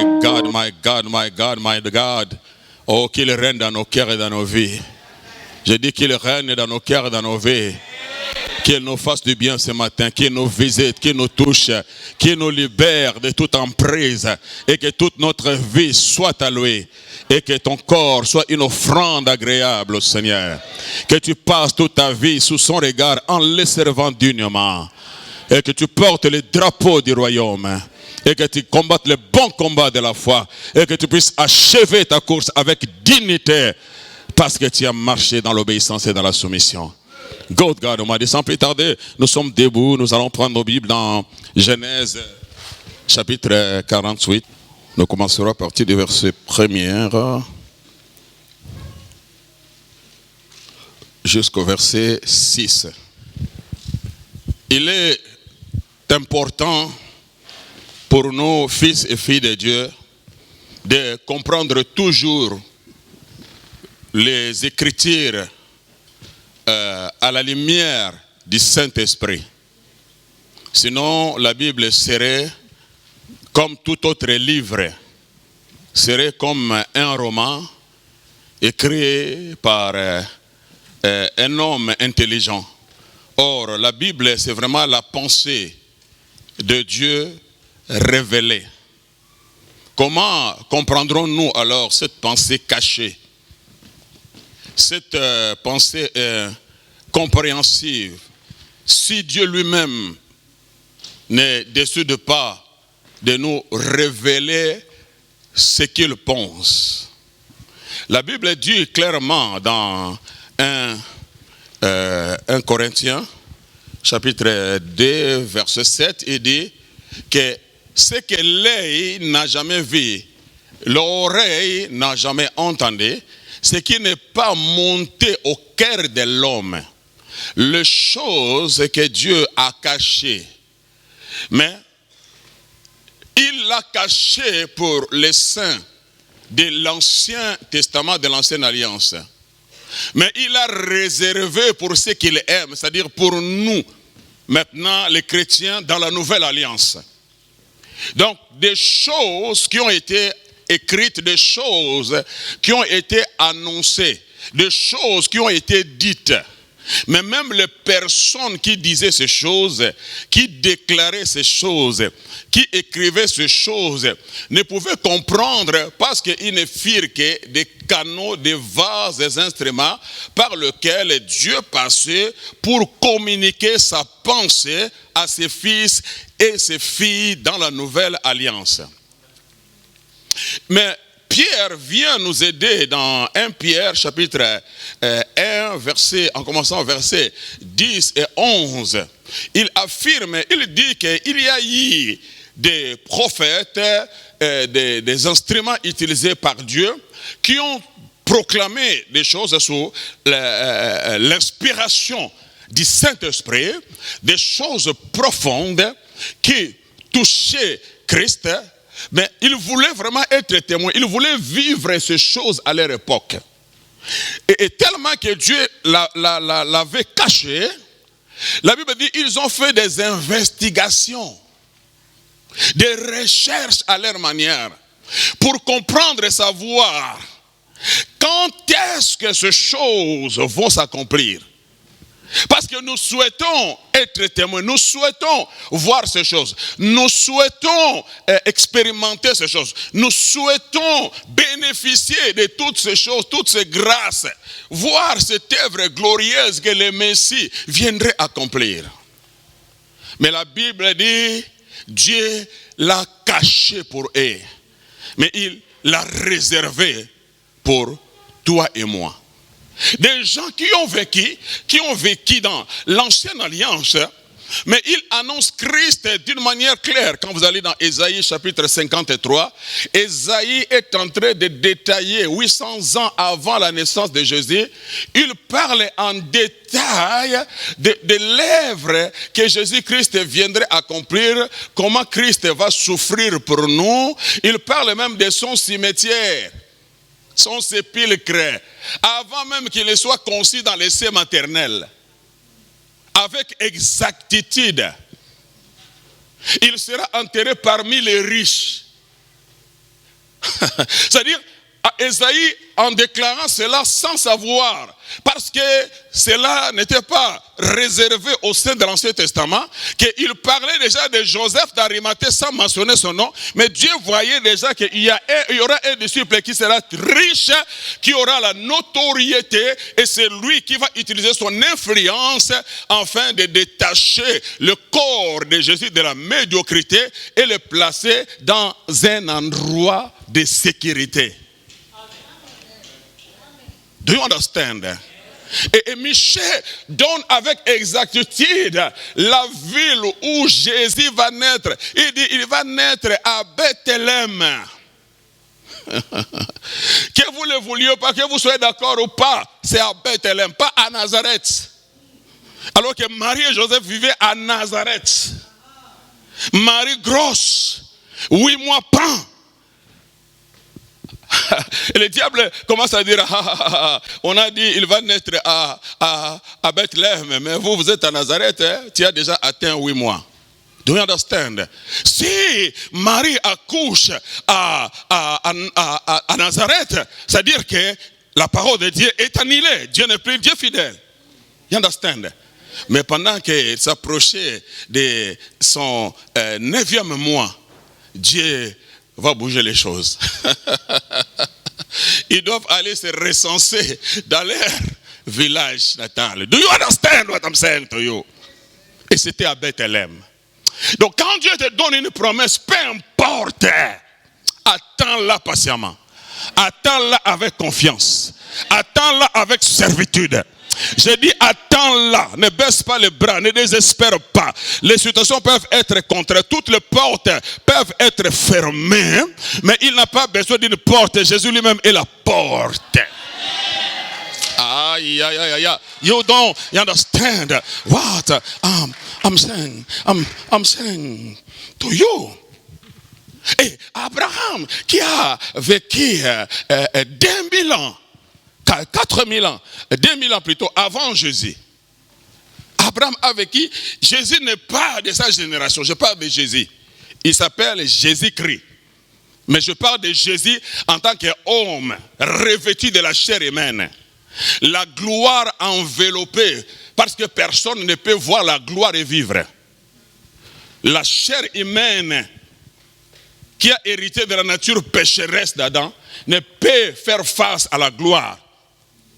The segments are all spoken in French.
my God, my God, my God. Oh, qu'il règne dans nos cœurs et dans nos vies. Je dis qu'il règne dans nos cœurs et dans nos vies. Qu'il nous fasse du bien ce matin, qu'il nous visite, qu'il nous touche, qu'il nous libère de toute emprise et que toute notre vie soit à lui. Et que ton corps soit une offrande agréable au Seigneur. Que tu passes toute ta vie sous son regard en le servant dignement. Et que tu portes le drapeau du royaume. Et que tu combattes le bon combat de la foi. Et que tu puisses achever ta course avec dignité. Parce que tu as marché dans l'obéissance et dans la soumission. God, on m'a dit sans plus tarder, nous sommes debout. Nous allons prendre nos Bibles dans Genèse chapitre 48. Nous commencerons à partir du verset 1er jusqu'au verset 6. Il est important pour nous, fils et filles de Dieu, de comprendre toujours les Écritures à la lumière du Saint-Esprit. Sinon, la Bible serait comme tout autre livre, serait comme un roman écrit par un homme intelligent. Or, la Bible, c'est vraiment la pensée de Dieu révélée. Comment comprendrons-nous alors cette pensée cachée? Cette pensée compréhensive, si Dieu lui-même ne décide pas de nous révéler ce qu'il pense. La Bible dit clairement dans 1 Corinthiens, chapitre 2, verset 7, il dit que ce que l'œil n'a jamais vu, l'oreille n'a jamais entendu, ce qui n'est pas monté au cœur de l'homme, les choses que Dieu a cachées. Mais il l'a caché pour les saints de l'Ancien Testament, de l'Ancienne Alliance. Mais il a réservé pour ceux qu'il aime, c'est-à-dire pour nous, maintenant les chrétiens dans la Nouvelle Alliance. Donc des choses qui ont été écrites, des choses qui ont été annoncées, des choses qui ont été dites. Mais même les personnes qui disaient ces choses, qui déclaraient ces choses, qui écrivaient ces choses, ne pouvaient comprendre parce qu'ils ne firent que des canaux, des vases, des instruments par lesquels Dieu passait pour communiquer sa pensée à ses fils et ses filles dans la Nouvelle Alliance. Mais Pierre vient nous aider dans 1 Pierre chapitre 1, verset, en commençant au verset 10 et 11. Il affirme, il dit qu'il y a eu des prophètes, des instruments utilisés par Dieu qui ont proclamé des choses sous l'inspiration du Saint-Esprit, des choses profondes qui touchaient Christ. Mais ils voulaient vraiment être témoins, ils voulaient vivre ces choses à leur époque. Et tellement que Dieu l'avait caché, la Bible dit qu'ils ont fait des investigations, des recherches à leur manière, pour comprendre et savoir quand est-ce que ces choses vont s'accomplir. Parce que nous souhaitons être témoins, nous souhaitons voir ces choses, nous souhaitons expérimenter ces choses, nous souhaitons bénéficier de toutes ces choses, toutes ces grâces, voir cette œuvre glorieuse que le Messie viendrait accomplir. Mais la Bible dit, Dieu l'a caché pour eux, mais il l'a réservé pour toi et moi. Des gens qui ont vécu dans l'Ancienne Alliance, mais ils annoncent Christ d'une manière claire. Quand vous allez dans Ésaïe chapitre 53, Ésaïe est en train de détailler 800 ans avant la naissance de Jésus. Il parle en détail de l'œuvre que Jésus-Christ viendrait accomplir, comment Christ va souffrir pour nous. Il parle même de son cimetière, son sépulcre, avant même qu'il ne soit conçu dans les seins maternels. Avec exactitude, il sera enterré parmi les riches. C'est-à-dire, à Ésaïe, en déclarant cela sans savoir, parce que cela n'était pas réservé au sein de l'Ancien Testament, qu'il parlait déjà de Joseph d'Arimathée sans mentionner son nom, mais Dieu voyait déjà qu'il y aura un disciple qui sera riche, qui aura la notoriété, et c'est lui qui va utiliser son influence afin de détacher le corps de Jésus de la médiocrité et le placer dans un endroit de sécurité. Do you understand? Et Michée donne avec exactitude la ville où Jésus va naître. Il dit, il va naître à Bethléem. Que vous le vouliez pas, que vous soyez d'accord ou pas, c'est à Bethléem, pas à Nazareth. Alors que Marie et Joseph vivaient à Nazareth. Marie grosse, 8 mois pan. Et le diable commence à dire, on a dit il va naître à Bethléem, mais vous êtes à Nazareth, hein? Tu as déjà atteint 8 mois. Do you understand? Si Marie accouche à Nazareth, c'est-à-dire que la parole de Dieu est annulée. Dieu n'est plus Dieu fidèle. You understand? Mais pendant qu'il s'approchait de son 9e mois, Dieu va bouger les choses. Ils doivent aller se recenser dans leur village natal. Do you understand what I'm saying to you? Et c'était à Bethléem. Donc quand Dieu te donne une promesse, peu importe, attends-la patiemment. Attends-la avec confiance. Attends-la avec servitude. Je dis attends-la, ne baisse pas les bras, ne désespère pas. Les situations peuvent être contraires, toutes les portes peuvent être fermées, mais il n'a pas besoin d'une porte, Jésus lui-même est la porte. Aïe, aïe, aïe, aïe. You don't understand what I'm saying to you. Et Abraham qui a vécu 2000 ans, 4000 ans, 2000 ans plutôt, avant Jésus. Abraham a vécu, Jésus n'est pas de sa génération, je parle de Jésus. Il s'appelle Jésus-Christ. Mais je parle de Jésus en tant qu'homme revêtu de la chair humaine. La gloire enveloppée, parce que personne ne peut voir la gloire et vivre. La chair humaine qui a hérité de la nature pécheresse d'Adam ne peut faire face à la gloire.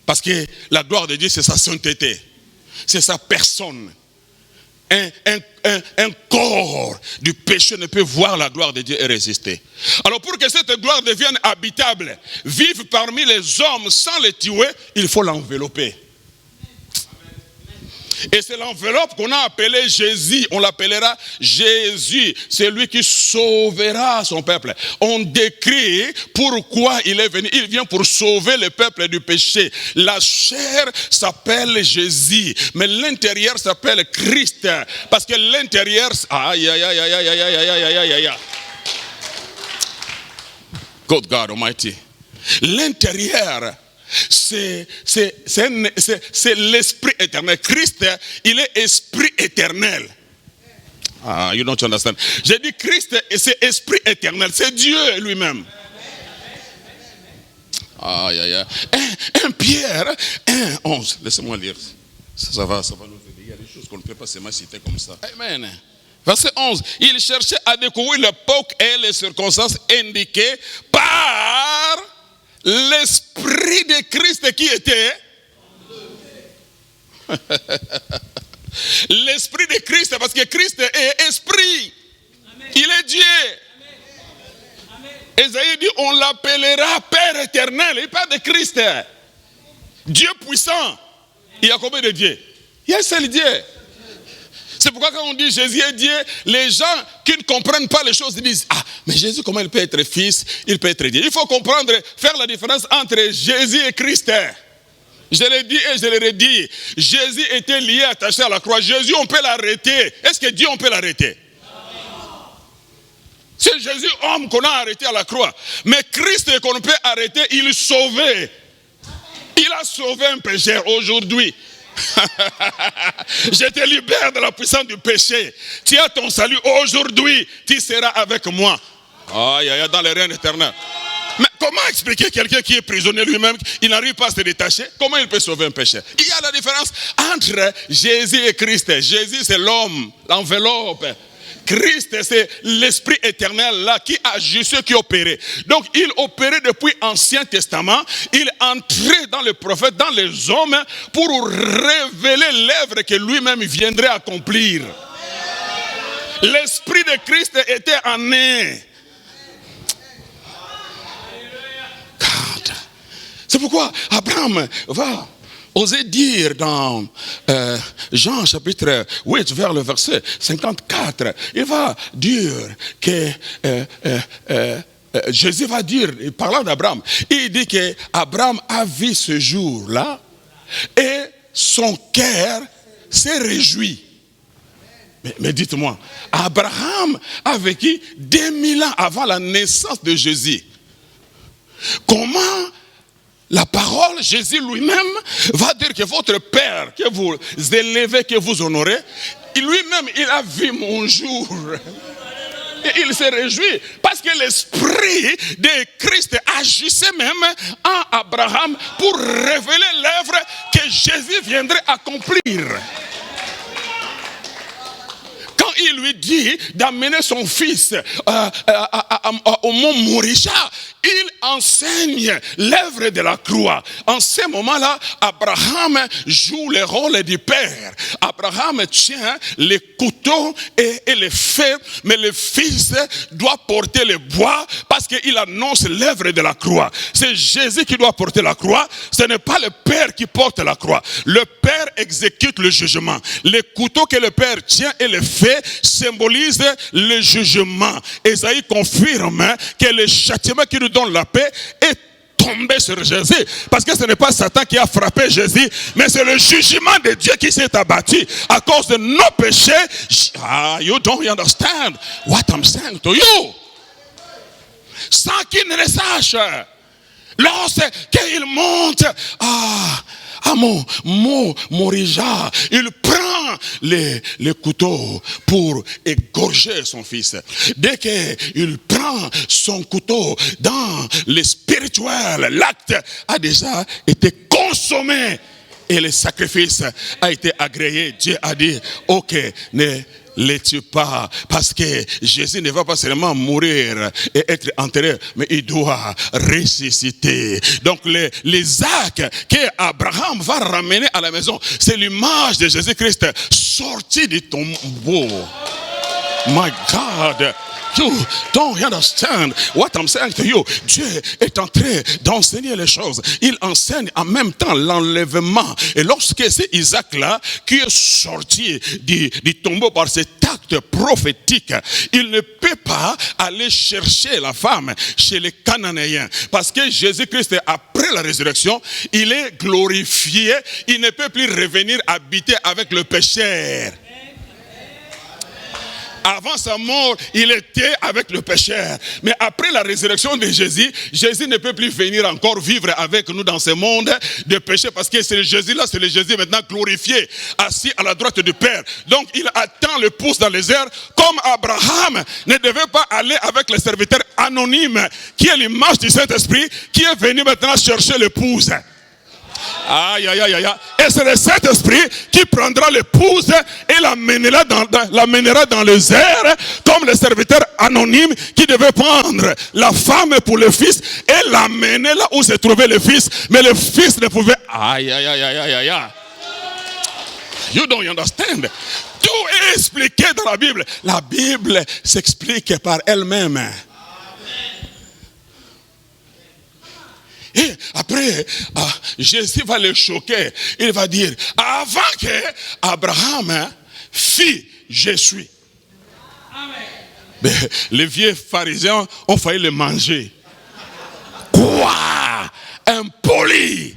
Parce que la gloire de Dieu, c'est sa sainteté. C'est sa personne. Un corps du péché ne peut voir la gloire de Dieu et résister. Alors pour que cette gloire devienne habitable, vive parmi les hommes sans les tuer, il faut l'envelopper. Et c'est l'enveloppe qu'on a appelée Jésus. On l'appellera Jésus. C'est lui qui sauvera son peuple. On décrit pourquoi il est venu. Il vient pour sauver le peuple du péché. La chair s'appelle Jésus. Mais l'intérieur s'appelle Christ. Parce que l'intérieur... Aïe, aïe, aïe, aïe, aïe, aïe, aïe, aïe, aïe, aïe. Good God Almighty. L'intérieur... c'est l'esprit éternel. Christ, il est esprit éternel. Ah, you don't understand. J'ai dit Christ, c'est esprit éternel. C'est Dieu lui-même. Aïe, aïe, aïe. 1 Pierre 1:11. Laissez-moi lire. Ça va nous aider. Il y a des choses qu'on ne peut pas seulement citer comme ça. Amen. Verset 11. Il cherchait à découvrir l'époque et les circonstances indiquées par l'esprit de Christ qui était. L'esprit de Christ, parce que Christ est esprit. Amen. Il est Dieu. Ésaïe dit, on l'appellera Père éternel. Il parle de Christ. Dieu puissant. Il y a combien de dieux? Il y a un seul Dieu. C'est pourquoi quand on dit Jésus est Dieu, les gens qui ne comprennent pas les choses disent, ah, mais Jésus, comment il peut être fils, il peut être Dieu. Il faut comprendre, faire la différence entre Jésus et Christ. Je l'ai dit et je l'ai redit. Jésus était lié, attaché à la croix. Jésus, on peut l'arrêter. Est-ce que Dieu, on peut l'arrêter? C'est Jésus, homme, qu'on a arrêté à la croix. Mais Christ, qu'on peut arrêter, il sauvait. Il a sauvé un pécheur aujourd'hui. Je te libère de la puissance du péché. Tu as ton salut aujourd'hui. Tu seras avec moi. Aïe, aïe, dans le règne éternel. Mais comment expliquer quelqu'un qui est prisonnier lui-même, il n'arrive pas à se détacher? Comment il peut sauver un pécheur? Il y a la différence entre Jésus et Christ. Jésus, c'est l'homme, l'enveloppe. Christ, c'est l'Esprit éternel là qui agissait, qui opérait. Donc, il opérait depuis l'Ancien Testament. Il entrait dans les prophètes, dans les hommes, pour révéler l'œuvre que lui-même viendrait accomplir. L'Esprit de Christ était en eux. C'est pourquoi Abraham va oser dire dans Jean chapitre 8 vers le verset 54, il va dire que Jésus va dire, parlant d'Abraham, il dit que Abraham a vu ce jour-là et son cœur s'est réjoui. Mais dites-moi, Abraham a vécu 2000 ans avant la naissance de Jésus. Comment la parole, Jésus lui-même, va dire que votre Père, que vous élevez, que vous honorez, lui-même, il a vu mon jour. Et il s'est réjoui parce que l'Esprit de Christ agissait même en Abraham pour révéler l'œuvre que Jésus viendrait accomplir. Quand il lui dit d'amener son fils au mont Moriah, il enseigne l'œuvre de la croix. En ce moment-là, Abraham joue le rôle du père. Abraham tient les couteaux et les feux, mais le fils doit porter le bois parce qu'il annonce l'œuvre de la croix. C'est Jésus qui doit porter la croix, ce n'est pas le père qui porte la croix. Le père exécute le jugement. Les couteaux que le père tient et les feux symbolisent le jugement. Ésaïe confirme que le châtiment qui nous donne la paix est tombé sur Jésus. Parce que ce n'est pas Satan qui a frappé Jésus, mais c'est le jugement de Dieu qui s'est abattu à cause de nos péchés. You don't understand what I'm saying to you. Sans qu'il ne le sache. Lorsqu'il monte à Moriah, il prend les couteaux pour égorger son fils. Dès qu'il prend son couteau dans le spirituel, l'acte a déjà été consommé et le sacrifice a été agréé. Dieu a dit, ok, ne les tue pas, parce que Jésus ne va pas seulement mourir et être enterré, mais il doit ressusciter. Donc les actes qu'Abraham va ramener à la maison, c'est l'image de Jésus-Christ sorti du tombeau. My God, you don't understand what I'm saying to you. Dieu est en train d'enseigner les choses. Il enseigne en même temps l'enlèvement. Et lorsque c'est Isaac-là qui est sorti du tombeau par cet acte prophétique, il ne peut pas aller chercher la femme chez les Cananéens. Parce que Jésus-Christ, après la résurrection, il est glorifié. Il ne peut plus revenir habiter avec le pécheur. Avant sa mort, il était avec le pécheur. Mais après la résurrection de Jésus, Jésus ne peut plus venir encore vivre avec nous dans ce monde de péché. Parce que c'est le Jésus-là, c'est le Jésus maintenant glorifié, assis à la droite du Père. Donc il attend le pouce dans les airs, comme Abraham ne devait pas aller avec le serviteur anonyme, qui est l'image du Saint-Esprit, qui est venu maintenant chercher l'épouse. Aïe, aïe, aïe, aïe. Et c'est le Saint-Esprit qui prendra l'épouse et l'amènera dans les airs, comme le serviteur anonyme qui devait prendre la femme pour le fils et l'amener là où se trouvait le fils. Mais le fils ne pouvait... Aïe, aïe, aïe, aïe, aïe, aïe. You don't understand. Tout est expliqué dans la Bible. La Bible s'explique par elle-même. Et après, Jésus va le choquer. Il va dire, avant que Abraham fit, je suis. Mais les vieux pharisiens ont failli le manger. Quoi? Impoli.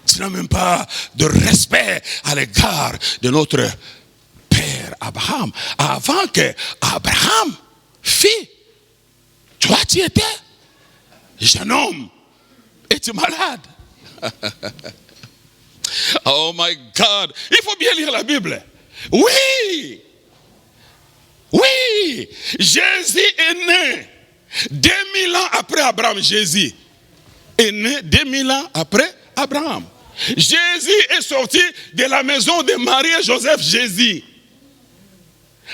Tu n'as même pas de respect à l'égard de notre père Abraham. Avant que Abraham fit, toi tu étais jeune homme. Es-tu malade? Oh my God. Il faut bien lire la Bible. Oui. Oui. Jésus est né. 2000 ans après Abraham, Jésus est né 2000 ans après Abraham. Jésus est sorti de la maison de Marie et Joseph, Jésus.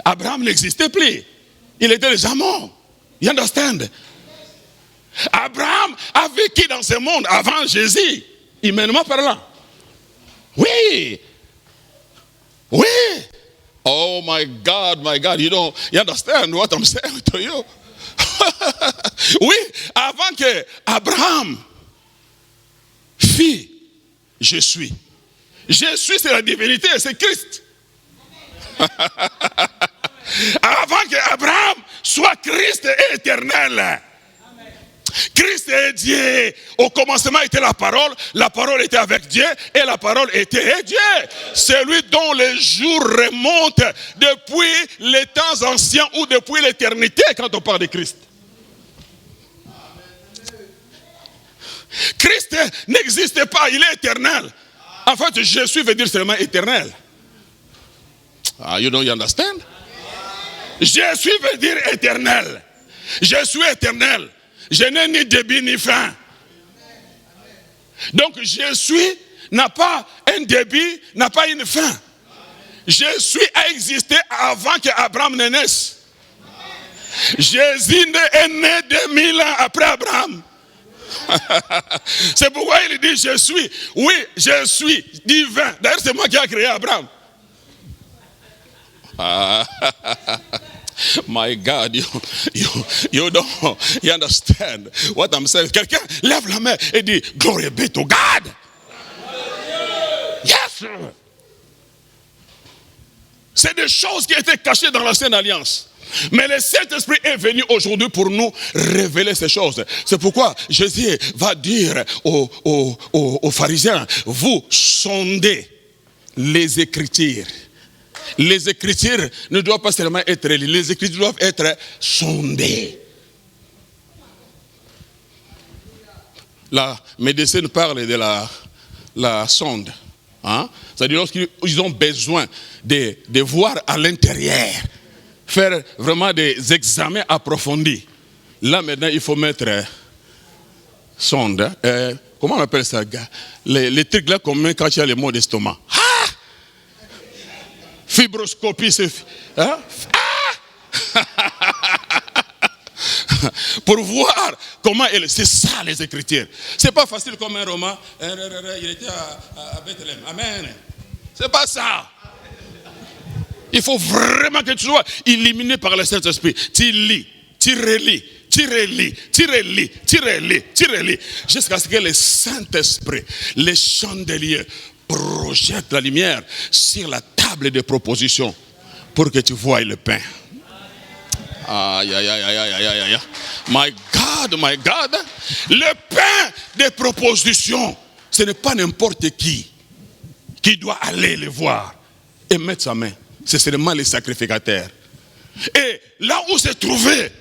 Abraham n'existait plus. Il était déjà mort. You understand? Abraham a vécu dans ce monde avant Jésus, humainement parlant. Oui. Oui. Oh my God, you understand what I'm saying to you? Oui, avant que Abraham fit, je suis. Je suis, c'est la divinité, c'est Christ. Avant que Abraham soit Christ et éternel. Christ est Dieu. Au commencement était la parole était avec Dieu et la parole était Dieu. Celui dont les jours remontent depuis les temps anciens ou depuis l'éternité quand on parle de Christ. Christ n'existe pas, il est éternel. En fait, je suis veut dire seulement éternel. You don't understand? Je suis veut dire éternel. Je suis éternel. Je n'ai ni début ni fin. Donc je suis n'a pas un début, n'a pas une fin. Je suis a existé avant qu'Abraham ne naisse. Jésus est né 2000 ans après Abraham. C'est pourquoi il dit je suis. Oui, je suis divin. D'ailleurs, c'est moi qui ai créé Abraham. My God, you understand what I'm saying. Quelqu'un lève la main et dit glory be to God. Yes. C'est des choses qui étaient cachées dans l'ancienne alliance. Mais le Saint-Esprit est venu aujourd'hui pour nous révéler ces choses. C'est pourquoi Jésus va dire aux pharisiens, vous sondez les Écritures. Les Écritures ne doivent pas seulement être lues, les Écritures doivent être sondées. La médecine parle de la sonde. Hein? C'est-à-dire lorsqu'ils ont besoin de voir à l'intérieur, faire vraiment des examens approfondis. Là maintenant il faut mettre sonde. Comment on appelle ça, gars? Les trucs là qu'on met quand il y a les maux d'estomac. Fibroscopie, c'est... Hein? Pour voir comment elle... C'est ça les Écritures. C'est pas facile comme un roman. Il était à Bethléem. Amen. C'est pas ça. Il faut vraiment que tu sois illuminé par le Saint-Esprit. Tu lis, tu relis, tu relis, tu relis, tu relis, tu relis. Jusqu'à ce que le Saint-Esprit, les chandeliers, projette la lumière sur la table de proposition pour que tu voies le pain. Aïe, aïe, aïe, aïe, aïe, aïe, aïe. My God, my God. Le pain de proposition, ce n'est pas n'importe qui doit aller le voir et mettre sa main. C'est seulement les sacrificateurs. Et là où se trouvaient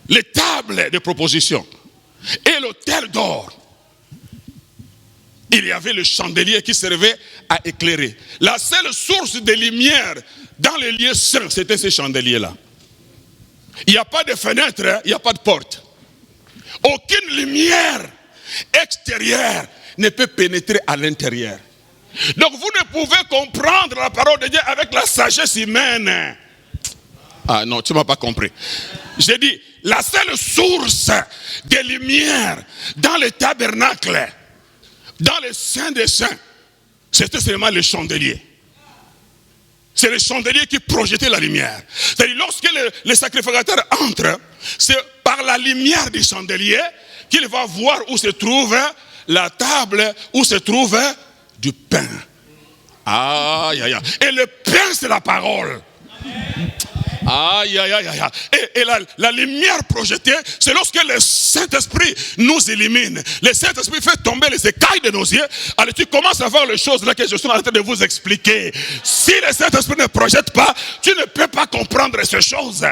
les tables de proposition et l'autel d'or, il y avait le chandelier qui servait à éclairer. La seule source de lumière dans les lieux saints, c'était ce chandelier-là. Il n'y a pas de fenêtre, il n'y a pas de porte. Aucune lumière extérieure ne peut pénétrer à l'intérieur. Donc vous ne pouvez comprendre la parole de Dieu avec la sagesse humaine. Ah non, tu ne m'as pas compris. J'ai dit, la seule source de lumière dans le tabernacle, dans le Saint des Saints, c'était seulement le chandelier. C'est le chandelier qui projetait la lumière. C'est-à-dire, lorsque le sacrificateur entre, c'est par la lumière du chandelier qu'il va voir où se trouve la table, où se trouve du pain. Aïe, aïe, aïe. Et le pain, c'est la parole. Aïe, aïe, aïe, aïe. Et la lumière projetée, c'est lorsque le Saint-Esprit nous illumine. Le Saint-Esprit fait tomber les écailles de nos yeux. Alors tu commences à voir les choses là que je suis en train de vous expliquer. Si le Saint-Esprit ne projette pas, tu ne peux pas comprendre ces choses.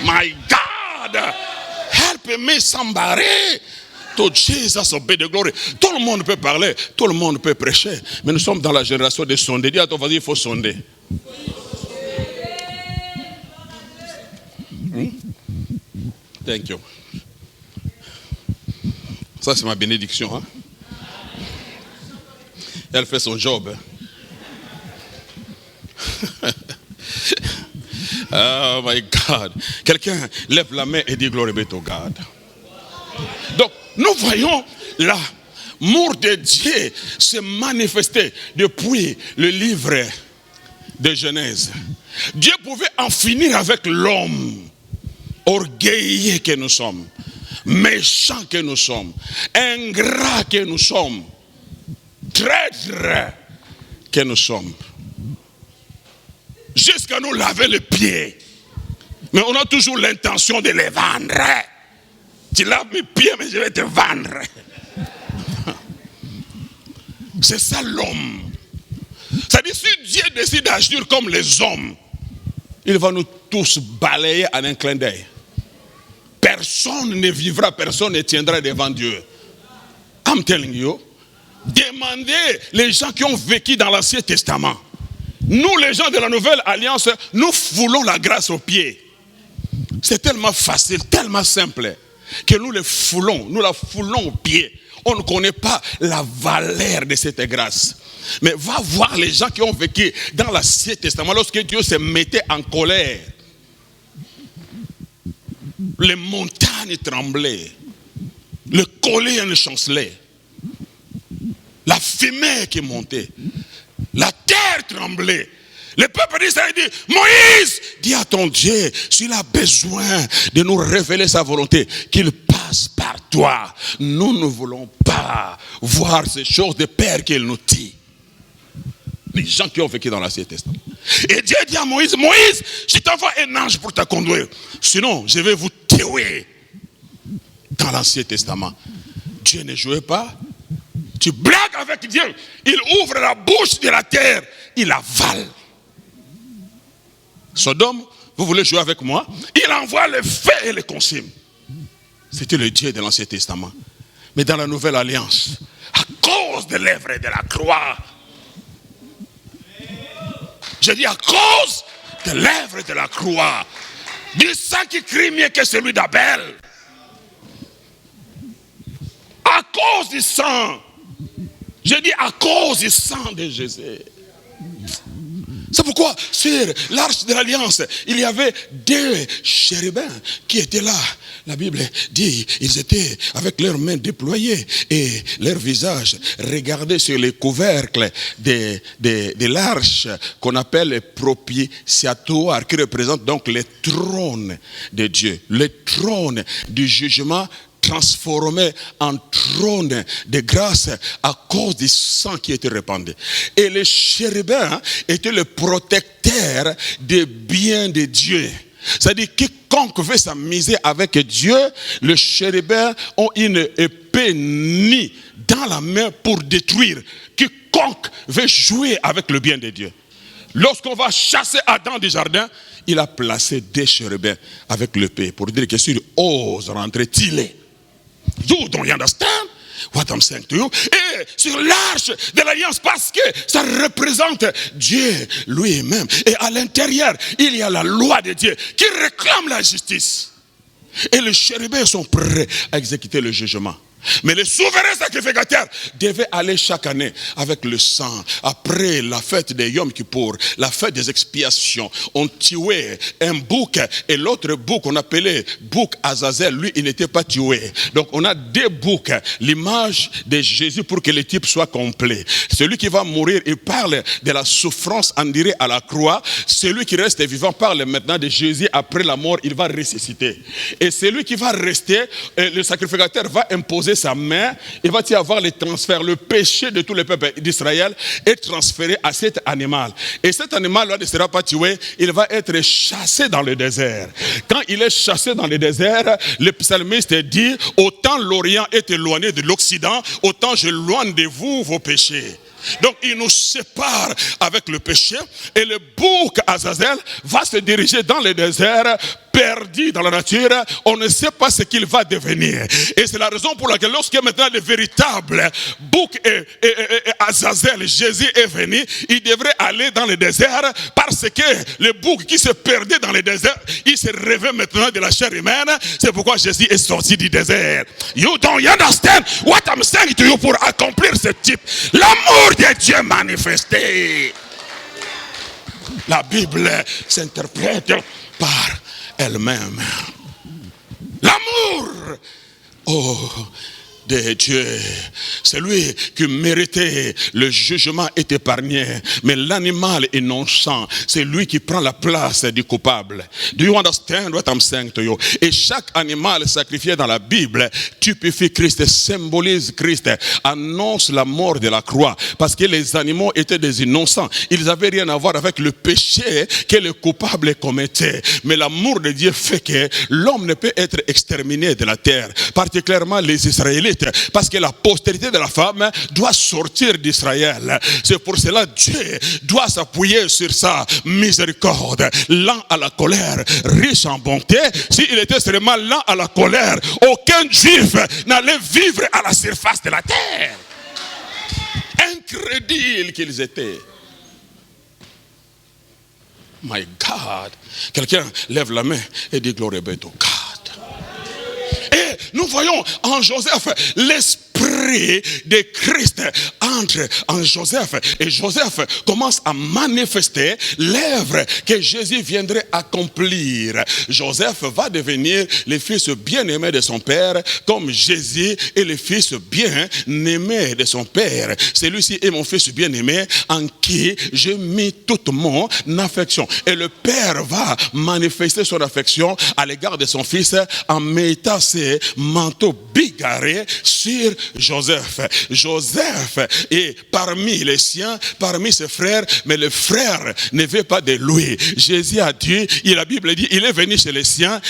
My God, help me somebody. To Jesus be the glory. Tout le monde peut parler, tout le monde peut prêcher. Mais nous sommes dans la génération des sondés. Dis à ton voisin, il faut sonder. Thank you. Ça, c'est ma bénédiction. Hein? Elle fait son job. Oh my God. Quelqu'un lève la main et dit glory be to God. Donc, nous voyons l'amour de Dieu se manifester depuis le livre de Genèse. Dieu pouvait en finir avec l'homme orgueilleux que nous sommes, méchants que nous sommes, ingrats que nous sommes, traîtres que nous sommes. Jusqu'à nous laver les pieds. Mais on a toujours l'intention de les vendre. Tu laves mes pieds, mais je vais te vendre. C'est ça l'homme. C'est-à-dire, si Dieu décide d'agir comme les hommes, il va nous tous balayer en un clin d'œil. Personne ne vivra, personne ne tiendra devant Dieu. I'm telling you. Demandez les gens qui ont vécu dans l'Ancien Testament. Nous, les gens de la Nouvelle Alliance, nous foulons la grâce aux pieds. C'est tellement facile, tellement simple, que nous les foulons, nous la foulons aux pieds. On ne connaît pas la valeur de cette grâce. Mais va voir les gens qui ont vécu dans l'Ancien Testament, lorsque Dieu se mettait en colère. Les montagnes tremblaient, le collège chancelait, la fumée qui montait, la terre tremblait. Le peuple d'Israël dit, Moïse, dis à ton Dieu, s'il a besoin de nous révéler sa volonté, qu'il passe par toi. Nous ne voulons pas voir ces choses de père qu'il nous dit. Les gens qui ont vécu dans l'Ancien Testament. Et Dieu dit à Moïse, Moïse, je t'envoie un ange pour te conduire. Sinon, je vais vous tuer. Dans l'Ancien Testament, Dieu ne jouait pas. Tu blagues avec Dieu. Il ouvre la bouche de la terre. Il avale. Sodome, vous voulez jouer avec moi? Il envoie le feu et le consume. C'était le Dieu de l'Ancien Testament. Mais dans la Nouvelle Alliance, à cause de l'œuvre de la croix, je dis à cause de l'œuvre de la croix, du sang qui crie mieux que celui d'Abel, à cause du sang, je dis à cause du sang de Jésus. C'est pourquoi sur l'arche de l'Alliance, il y avait deux chérubins qui étaient là. La Bible dit, ils étaient avec leurs mains déployées et leur visage regardait sur les couvercles de l'arche qu'on appelle le propitiatoire, qui représente donc le trône de Dieu, le trône du jugement, transformé en trône de grâce à cause du sang qui était répandu. Et les chérubins étaient le protecteur des biens de Dieu. C'est-à-dire, quiconque veut s'amuser avec Dieu, les chérubins ont une épée nue dans la main pour détruire quiconque veut jouer avec le bien de Dieu. Lorsqu'on va chasser Adam du jardin, il a placé des chérubins avec l'épée pour dire que s'il ose rentrer, il est. You don't understand what I'm saying to you? Et sur l'arche de l'alliance, parce que ça représente Dieu lui-même. Et à l'intérieur, il y a la loi de Dieu qui réclame la justice. Et les chérubins sont prêts à exécuter le jugement. Mais les souverains sacrificateurs devaient aller chaque année avec le sang. Après la fête des Yom Kippour, la fête des expiations, on tuait un bouc et l'autre bouc on appelait bouc Azazel, lui il n'était pas tué. Donc on a deux boucs, l'image de Jésus pour que le type soit complet. Celui qui va mourir, il parle de la souffrance endurée à la croix. Celui qui reste vivant parle maintenant de Jésus après la mort, il va ressusciter. Et celui qui va rester, le sacrificateur va imposer sa main, il va y avoir les transferts, le péché de tous les peuples d'Israël est transféré à cet animal. Et cet animal-là ne sera pas tué, il va être chassé dans le désert. Quand il est chassé dans le désert, le psalmiste dit, autant l'Orient est éloigné de l'Occident, autant j'éloigne de vous vos péchés. Donc il nous sépare avec le péché et le bouc Azazel va se diriger dans le désert, perdu dans la nature, on ne sait pas ce qu'il va devenir. Et c'est la raison pour laquelle lorsque maintenant le véritable bouc et Azazel, Jésus est venu, il devrait aller dans le désert parce que le bouc qui se perdait dans le désert, il se réveille maintenant de la chair humaine. C'est pourquoi Jésus est sorti du désert. You don't understand what I'm saying to you pour accomplir ce type. L'amour de Dieu manifesté. La Bible s'interprète par elle-même. L'amour de Dieu, celui qui méritait le jugement est épargné, mais l'animal innocent, c'est lui qui prend la place du coupable. Do you understand what I'm saying to you? Et chaque animal sacrifié dans la Bible typifie Christ, symbolise Christ, annonce la mort de la croix, parce que les animaux étaient des innocents. Ils n'avaient rien à voir avec le péché que le coupable commettait. Mais l'amour de Dieu fait que l'homme ne peut être exterminé de la terre, particulièrement les Israélites, parce que la postérité de la femme doit sortir d'Israël. C'est pour cela que Dieu doit s'appuyer sur sa miséricorde. Lent à la colère, riche en bonté. S'il était seulement lent à la colère, aucun juif n'allait vivre à la surface de la terre. Incrédules qu'ils étaient. My God. Quelqu'un lève la main et dit glory be to God. Et nous voyons en Joseph l'esprit de Christ entre en Joseph. Et Joseph commence à manifester l'œuvre que Jésus viendrait accomplir. Joseph va devenir le fils bien-aimé de son père, comme Jésus est le fils bien-aimé de son père. Celui-ci est mon fils bien-aimé en qui j'ai mis toute mon affection. Et le père va manifester son affection à l'égard de son fils en mettant ses manteaux bigarrés sur Joseph. Joseph est parmi les siens, parmi ses frères, mais le frère ne veut pas de lui. Jésus a dit, la Bible dit, il est venu chez les siens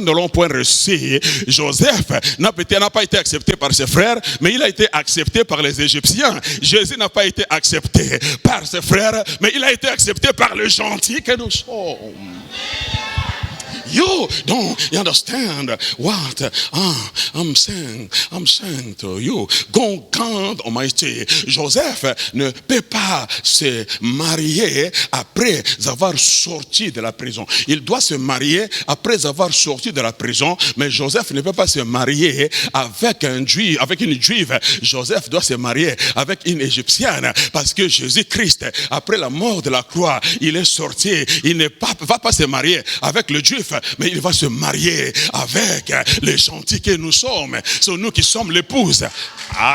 ne l'ont point reçu. Joseph n'a pas été accepté par ses frères, mais il a été accepté par les Égyptiens. Jésus n'a pas été accepté par ses frères, mais il a été accepté par le gentil que nous sommes. You don't understand what I'm saying to you. God Almighty. Joseph ne peut pas se marier après avoir sorti de la prison. Il doit se marier après avoir sorti de la prison, mais Joseph ne peut pas se marier avec une juive. Joseph doit se marier avec une égyptienne, parce que Jésus-Christ, après la mort de la croix, il est sorti. Il ne va pas se marier avec le juif, mais il va se marier avec les gentils que nous sommes. C'est nous qui sommes l'épouse.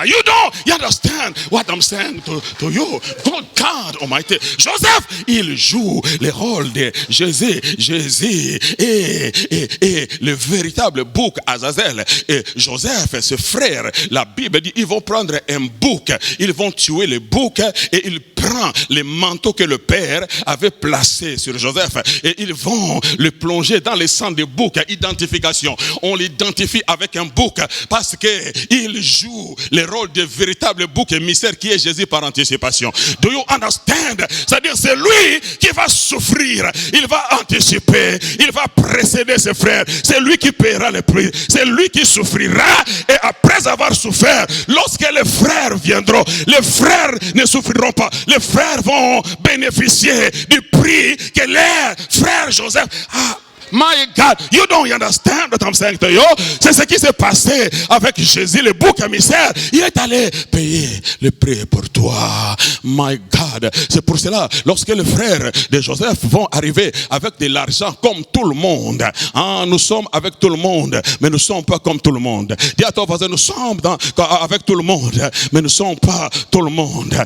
You don't understand what I'm saying to you. God Almighty. Joseph, il joue le rôle de Jésus. Jésus et le véritable bouc Azazel. Et Joseph et ses frères, la Bible dit, ils vont prendre un bouc. Ils vont tuer le bouc et il prend les manteaux que le père avait placés sur Joseph. Et ils vont le plonger dans le sang de bouc. Identification. On l'identifie avec un bouc parce qu'il joue le rôle de véritable bouc émissaire qui est Jésus par anticipation. Do you understand? C'est-à-dire c'est lui qui va souffrir. Il va anticiper. Il va précéder ses frères. C'est lui qui paiera le prix. C'est lui qui souffrira. Et après avoir souffert, lorsque les frères viendront, les frères ne souffriront pas. Les frères vont bénéficier du prix que leur frère Joseph a. My God, you don't understand what I'm saying to you. C'est ce qui s'est passé avec Jésus, le bouc émissaire. Il est allé payer le prix pour toi. My God, c'est pour cela, lorsque les frères de Joseph vont arriver avec de l'argent comme tout le monde. Nous sommes avec tout le monde, mais nous ne sommes pas comme tout le monde. Dis à ton voisin, nous sommes avec tout le monde, mais nous ne sommes pas tout le monde.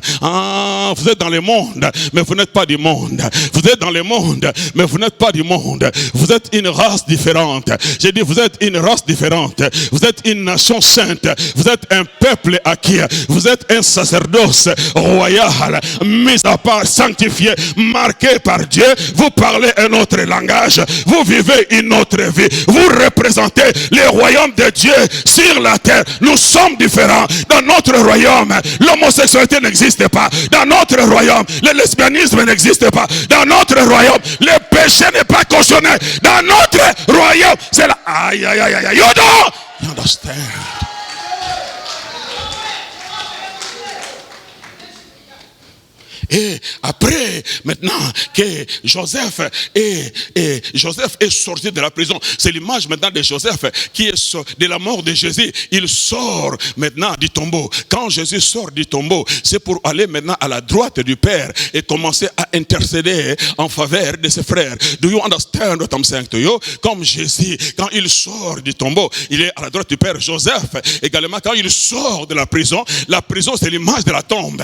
Vous êtes dans le monde, mais vous n'êtes pas du monde. Vous êtes dans le monde, mais vous n'êtes pas du monde. Vous êtes une race différente. J'ai dit, vous êtes une race différente. Vous êtes une nation sainte. Vous êtes un peuple acquis. Vous êtes un sacerdoce royal, mis à part, sanctifié, marqué par Dieu. Vous parlez un autre langage. Vous vivez une autre vie. Vous représentez le royaume de Dieu sur la terre. Nous sommes différents. Dans notre royaume, l'homosexualité n'existe pas. Dans notre royaume, le lesbianisme n'existe pas. Dans notre royaume, le péché n'est pas cautionné. dans notre royaume. C'est là. Aïe, aïe, aïe, aïe. You don't understand. Et après, maintenant que Joseph est sorti de la prison, c'est l'image maintenant de Joseph qui est de la mort de Jésus. Il sort maintenant du tombeau. Quand Jésus sort du tombeau, c'est pour aller maintenant à la droite du Père et commencer à intercéder en faveur de ses frères. Do you understand what I'm saying to you? Comme Jésus, quand il sort du tombeau, il est à la droite du Père. Joseph, également, quand il sort de la prison c'est l'image de la tombe.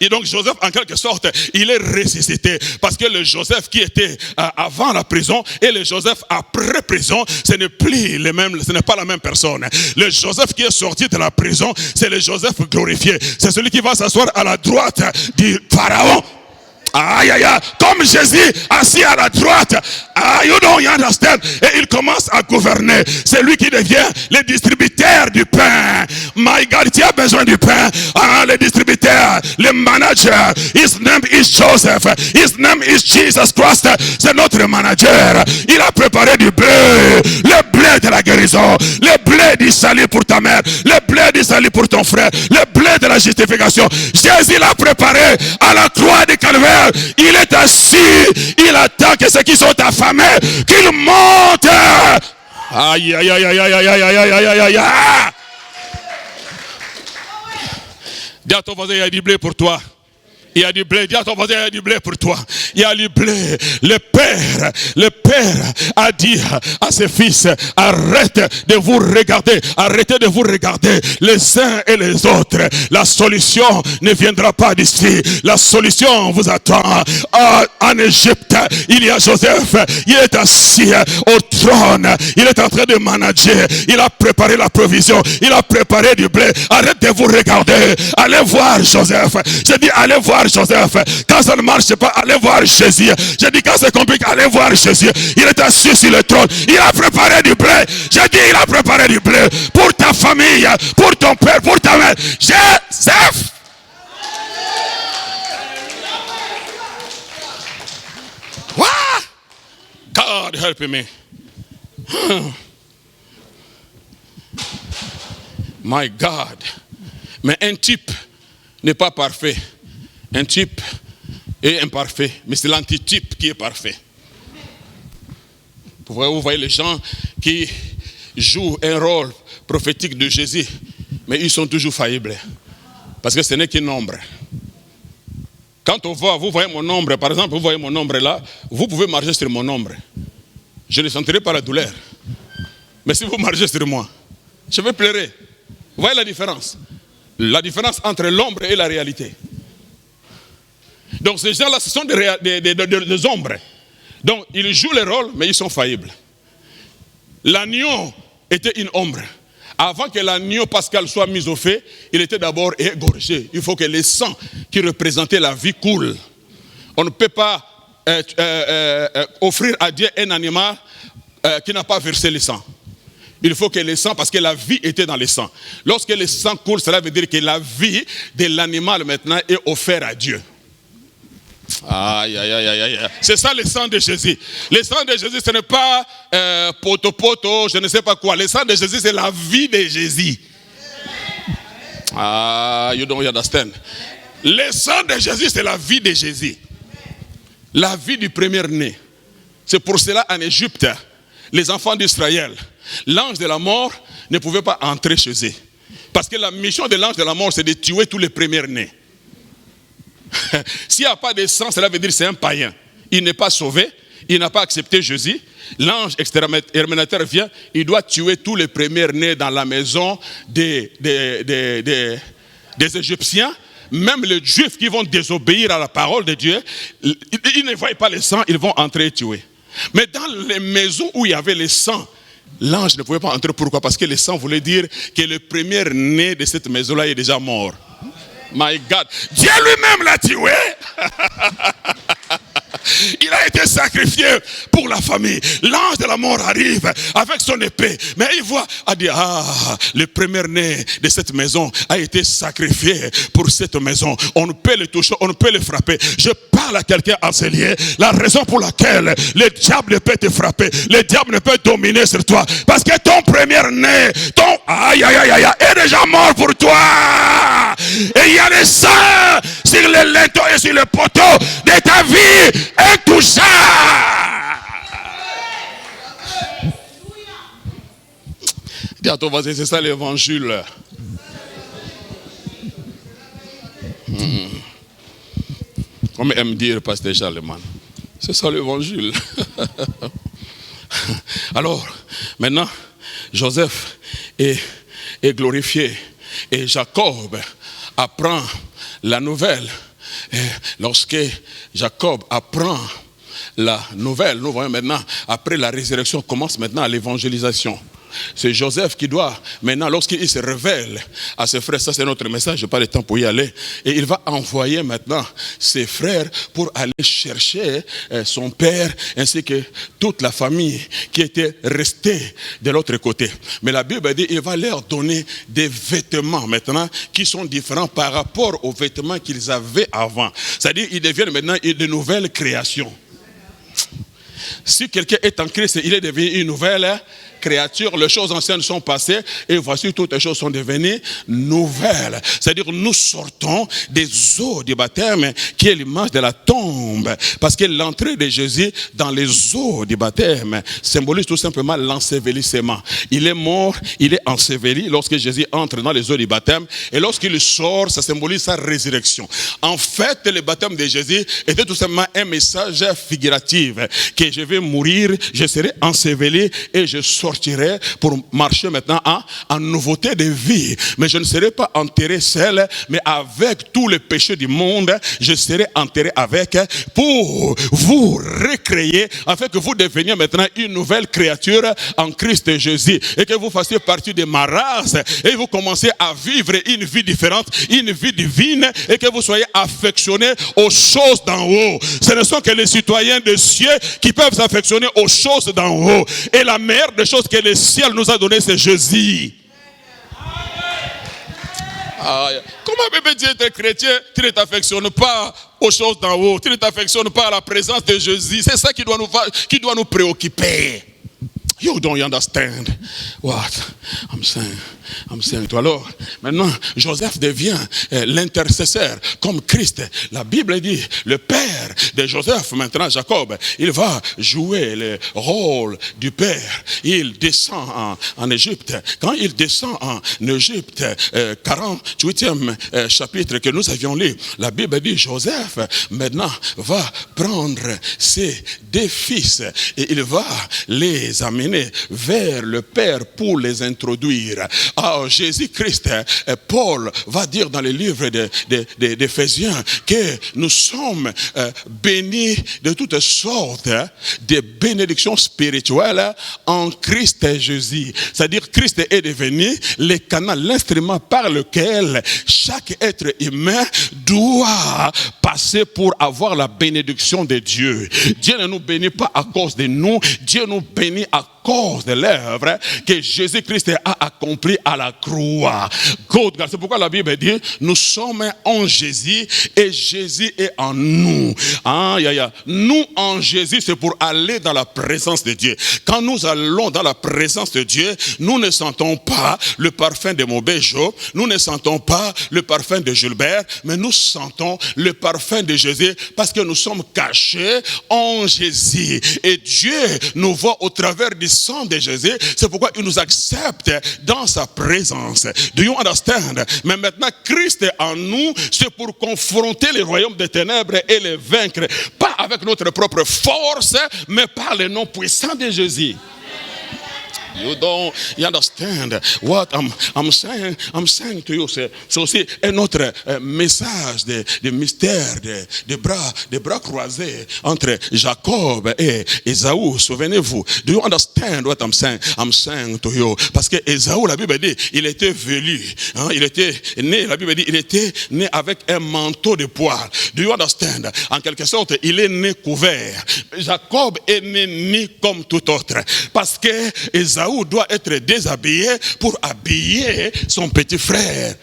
Et donc Joseph, en quelque sorte, il est ressuscité. Parce que le Joseph qui était avant la prison et le Joseph après prison, ce n'est plus les mêmes, ce n'est pas la même personne. Le Joseph qui est sorti de la prison, c'est le Joseph glorifié. C'est celui qui va s'asseoir à la droite du Pharaon. Aïe, aïe, aïe, comme Jésus assis à la droite, you don't understand. Et il commence à gouverner. C'est lui qui devient le distributeur du pain. My God, tu as besoin du pain. Le distributeur, le manager. His name is Joseph. His name is Jesus Christ. C'est notre manager. Il a préparé du blé. Le blé de la guérison. Le blé du salut pour ta mère. Le blé du salut pour ton frère. Le blé de la justification. Jésus l'a préparé à la croix du Calvaire. Il est assis, il attend que ceux qui sont affamés, qu'ils montent. Aïe, aïe, aïe, aïe, aïe, aïe, aïe, aïe, aïe, aïe, aïe. Dis à ton voisin, il y a du blé pour toi. Il y a du blé, dis à ton voisin, il y a du blé pour toi. Il y a du blé. Le Père a dit à ses fils, arrêtez de vous regarder les uns et les autres. La solution ne viendra pas d'ici. La solution vous attend. En Égypte, il y a Joseph, il est assis au trône. Il est en train de manager. Il a préparé la provision. Il a préparé du blé. Arrêtez de vous regarder. Allez voir Joseph. J'ai dit, allez voir Joseph. Quand ça ne marche pas, allez voir Jésus. J'ai dit, quand c'est compliqué, allez voir Jésus. Il est assis sur le trône. Il a préparé du blé. J'ai dit, il a préparé du blé pour ta famille, pour ton père, pour ta mère. Joseph. What? God help me. My God. Mais un type n'est pas parfait. Un type est imparfait, mais c'est l'antitype qui est parfait. Vous voyez les gens qui jouent un rôle prophétique de Jésus, mais ils sont toujours faillibles. Parce que ce n'est qu'un nombre. Quand on voit, vous voyez mon nombre, par exemple, vous voyez mon nombre là, vous pouvez marcher sur mon nombre. Je ne sentirai pas la douleur. Mais si vous marchez sur moi, je vais pleurer. Vous voyez la différence? La différence entre l'ombre et la réalité. Donc ces gens-là, ce sont des ombres. Donc ils jouent le rôle, mais ils sont faillibles. L'agneau était une ombre. Avant que l'agneau pascal soit mis au feu, il était d'abord égorgé. Il faut que le sang qui représentait la vie coule. On ne peut pas offrir à Dieu un animal qui n'a pas versé le sang. Il faut que le sang, parce que la vie était dans le sang. Lorsque le sang coule, cela veut dire que la vie de l'animal maintenant est offerte à Dieu. Aïe, aïe, aïe, aïe, aïe. C'est ça le sang de Jésus. Le sang de Jésus, ce n'est pas poto, je ne sais pas quoi. Le sang de Jésus, c'est la vie de Jésus. You don't understand. Le sang de Jésus, c'est la vie de Jésus. La vie du premier-né. C'est pour cela en Égypte, les enfants d'Israël, l'ange de la mort ne pouvait pas entrer chez eux. Parce que la mission de l'ange de la mort, c'est de tuer tous les premiers-nés. S'il n'y a pas de sang, cela veut dire que c'est un païen. Il n'est pas sauvé, il n'a pas accepté Jésus. L'ange exterminateur vient, il doit tuer tous les premiers-nés dans la maison des Égyptiens. Même les Juifs qui vont désobéir à la parole de Dieu, ils ne voient pas le sang, ils vont entrer et tuer. Mais dans les maisons où il y avait le sang, l'ange ne pouvait pas entrer. Pourquoi? Parce que le sang voulait dire que le premier-né de cette maison-là est déjà mort. My God, Dieu lui-même l'a tué. Il a a été sacrifié pour la famille. L'ange de la mort arrive avec son épée. Mais il voit, a dit, le premier-né de cette maison a été sacrifié pour cette maison. On ne peut le toucher, on ne peut le frapper. Je parle à quelqu'un en ce lieu. La raison pour laquelle le diable ne peut te frapper, le diable ne peut dominer sur toi. Parce que ton premier-né, ton est déjà mort pour toi. Et il y a le sang sur le linteau et sur le poteau de ta vie intouchable. Dis à ton voisin, c'est ça l'évangile. Comme aime dire pasteur Charlemagne, c'est ça l'évangile. Alors, maintenant, Joseph est glorifié et Jacob apprend la nouvelle. Et lorsque Jacob apprend la nouvelle, nous voyons maintenant, après la résurrection, commence maintenant l'évangélisation. C'est Joseph qui doit, maintenant, lorsqu'il se révèle à ses frères, ça c'est notre message, je n'ai pas le temps pour y aller, et il va envoyer maintenant ses frères pour aller chercher son père, ainsi que toute la famille qui était restée de l'autre côté. Mais la Bible dit, il va leur donner des vêtements maintenant, qui sont différents par rapport aux vêtements qu'ils avaient avant. C'est-à-dire, ils deviennent maintenant de nouvelles créations. Si quelqu'un est en Christ, il est devenu une nouvelle créature, les choses anciennes sont passées et voici toutes les choses sont devenues nouvelles. C'est-à-dire nous sortons des eaux du baptême qui est l'image de la tombe, parce que l'entrée de Jésus dans les eaux du baptême symbolise tout simplement l'ensevelissement. Il est mort, il est enseveli lorsque Jésus entre dans les eaux du baptême, et lorsqu'il sort, ça symbolise sa résurrection. En fait, le baptême de Jésus était tout simplement un message figuratif, que je vais mourir, je serai enseveli et je sortirai pour marcher maintenant en nouveauté de vie. Mais je ne serai pas enterré seul, mais avec tous les péchés du monde, je serai enterré avec, pour vous recréer, afin que vous deveniez maintenant une nouvelle créature en Christ Jésus, et que vous fassiez partie de ma race, et vous commencez à vivre une vie différente, une vie divine, et que vous soyez affectionnés aux choses d'en haut. Ce ne sont que les citoyens des cieux qui peuvent s'affectionner aux choses d'en haut. Et la meilleure des choses que le ciel nous a donné, c'est Jésus. Comment peut dire que tu es chrétien, tu ne t'affectionnes pas aux choses d'en haut, tu ne t'affectionnes pas à la présence de Jésus? C'est ça qui doit nous préoccuper. You don't understand what I'm saying to. Alors, maintenant, Joseph devient l'intercesseur comme Christ. La Bible dit, le père de Joseph, maintenant Jacob, il va jouer le rôle du père. Il descend en Égypte. Quand il descend en Égypte, 48e chapitre que nous avions lu, la Bible dit, Joseph, maintenant, va prendre ses deux fils et il va les amener vers le Père pour les introduire. Alors Jésus-Christ, Paul va dire dans le livre d'Éphésiens que nous sommes bénis de toutes sortes de bénédictions spirituelles en Christ Jésus. C'est-à-dire Christ est devenu le canal, l'instrument par lequel chaque être humain doit passer pour avoir la bénédiction de Dieu. Dieu ne nous bénit pas à cause de nous, Dieu nous bénit à cause de l'œuvre que Jésus-Christ a accompli à la croix. C'est pourquoi la Bible dit, nous sommes en Jésus et Jésus est en nous. Nous en Jésus, c'est pour aller dans la présence de Dieu. Quand nous allons dans la présence de Dieu, nous ne sentons pas le parfum de Mobejo, nous ne sentons pas le parfum de Gilbert, mais nous sentons le parfum de Jésus parce que nous sommes cachés en Jésus. Et Dieu nous voit au travers du sang de Jésus. C'est pourquoi il nous accepte dans sa présence. Do you understand? Mais maintenant, Christ est en nous, c'est pour confronter les royaumes des ténèbres et les vaincre. Pas avec notre propre force, mais par le nom puissant de Jésus. You don't understand what I'm saying to you. C'est aussi un autre message de mystère, de bras croisés entre Jacob et Ésaü. Souvenez-vous. Do you understand what I'm saying to you? Parce que Ésaü, la Bible dit, il était velu. Il était né, la Bible dit, il était né avec un manteau de poils. Do you understand? En quelque sorte, il est né couvert. Jacob est mis comme tout autre. Parce que Ésaü doit être déshabillé pour habiller son petit frère.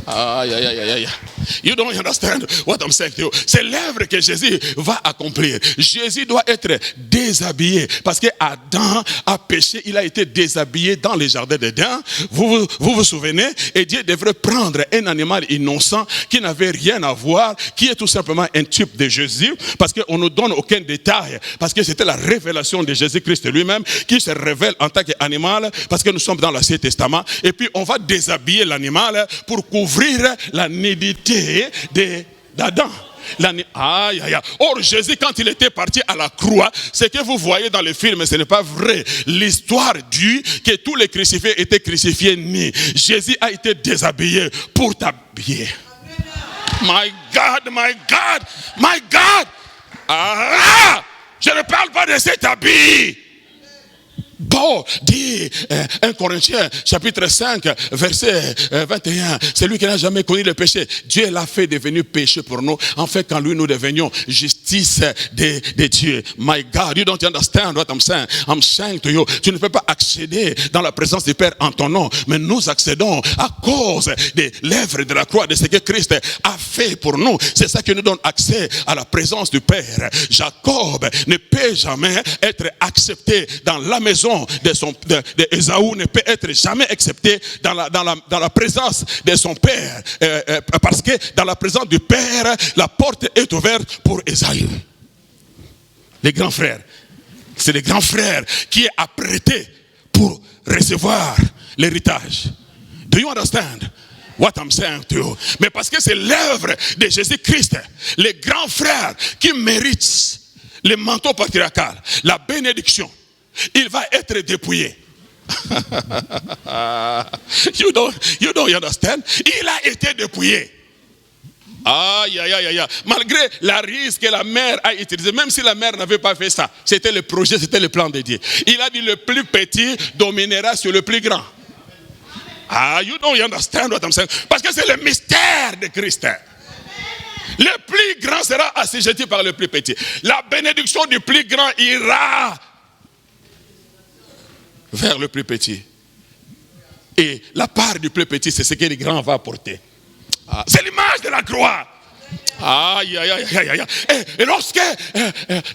Aïe, aïe, aïe, aïe. You don't understand what I'm saying to you. C'est l'œuvre que Jésus va accomplir. Jésus doit être déshabillé. Parce que Adam a péché, il a été déshabillé dans les jardins d'Éden. Vous vous souvenez? Et Dieu devrait prendre un animal innocent qui n'avait rien à voir, qui est tout simplement un type de Jésus. Parce qu'on ne nous donne aucun détail. Parce que c'était la révélation de Jésus-Christ lui-même qui se révèle en tant qu'animal. Parce que nous sommes dans l'Ancien Testament. Et puis on va déshabiller l'animal pour couvrir la nudité d'Adam. Aïe, aïe, aïe. Or Jésus, quand il était parti à la croix, ce que vous voyez dans le film, ce n'est pas vrai. L'histoire dit que tous les crucifiés étaient crucifiés nus. Jésus a été déshabillé pour t'habiller. My God, my God, my God. Ah, je ne parle pas de cet habit. Paul dit, 1 Corinthiens chapitre 5 verset 21, c'est lui qui n'a jamais connu le péché. Dieu l'a fait devenir péché pour nous, en fait qu'en lui nous devenions justice de Dieu. My God, you don't understand what I'm saying. I'm saying to you, tu ne peux pas accéder dans la présence du Père en ton nom, mais nous accédons à cause de l'œuvre de la croix, de ce que Christ a fait pour nous. C'est ça qui nous donne accès à la présence du Père. Jacob ne peut jamais être accepté dans la maison de Ésaü, ne peut être jamais accepté dans la présence de son père, parce que dans la présence du père, la porte est ouverte pour Ésaü. Les grands frères, c'est les grands frères qui est apprêté pour recevoir l'héritage. Do you understand what I'm saying to you? Mais parce que c'est l'œuvre de Jésus-Christ, les grands frères qui méritent le manteau patriarcal, la bénédiction, il va être dépouillé. You don't understand? Il a été dépouillé. Aïe, aïe, aïe, aïe. Malgré la risque que la mère a utilisée, même si la mère n'avait pas fait ça, c'était le projet, c'était le plan de Dieu. Il a dit le plus petit dominera sur le plus grand. Ah, you don't understand what I'm saying? Parce que c'est le mystère de Christ. Le plus grand sera assujetti par le plus petit. La bénédiction du plus grand ira vers le plus petit. Et la part du plus petit, c'est ce que le grand va apporter. Ah, c'est l'image de la croix. Aïe, aïe, aïe, aïe, aïe. Et lorsque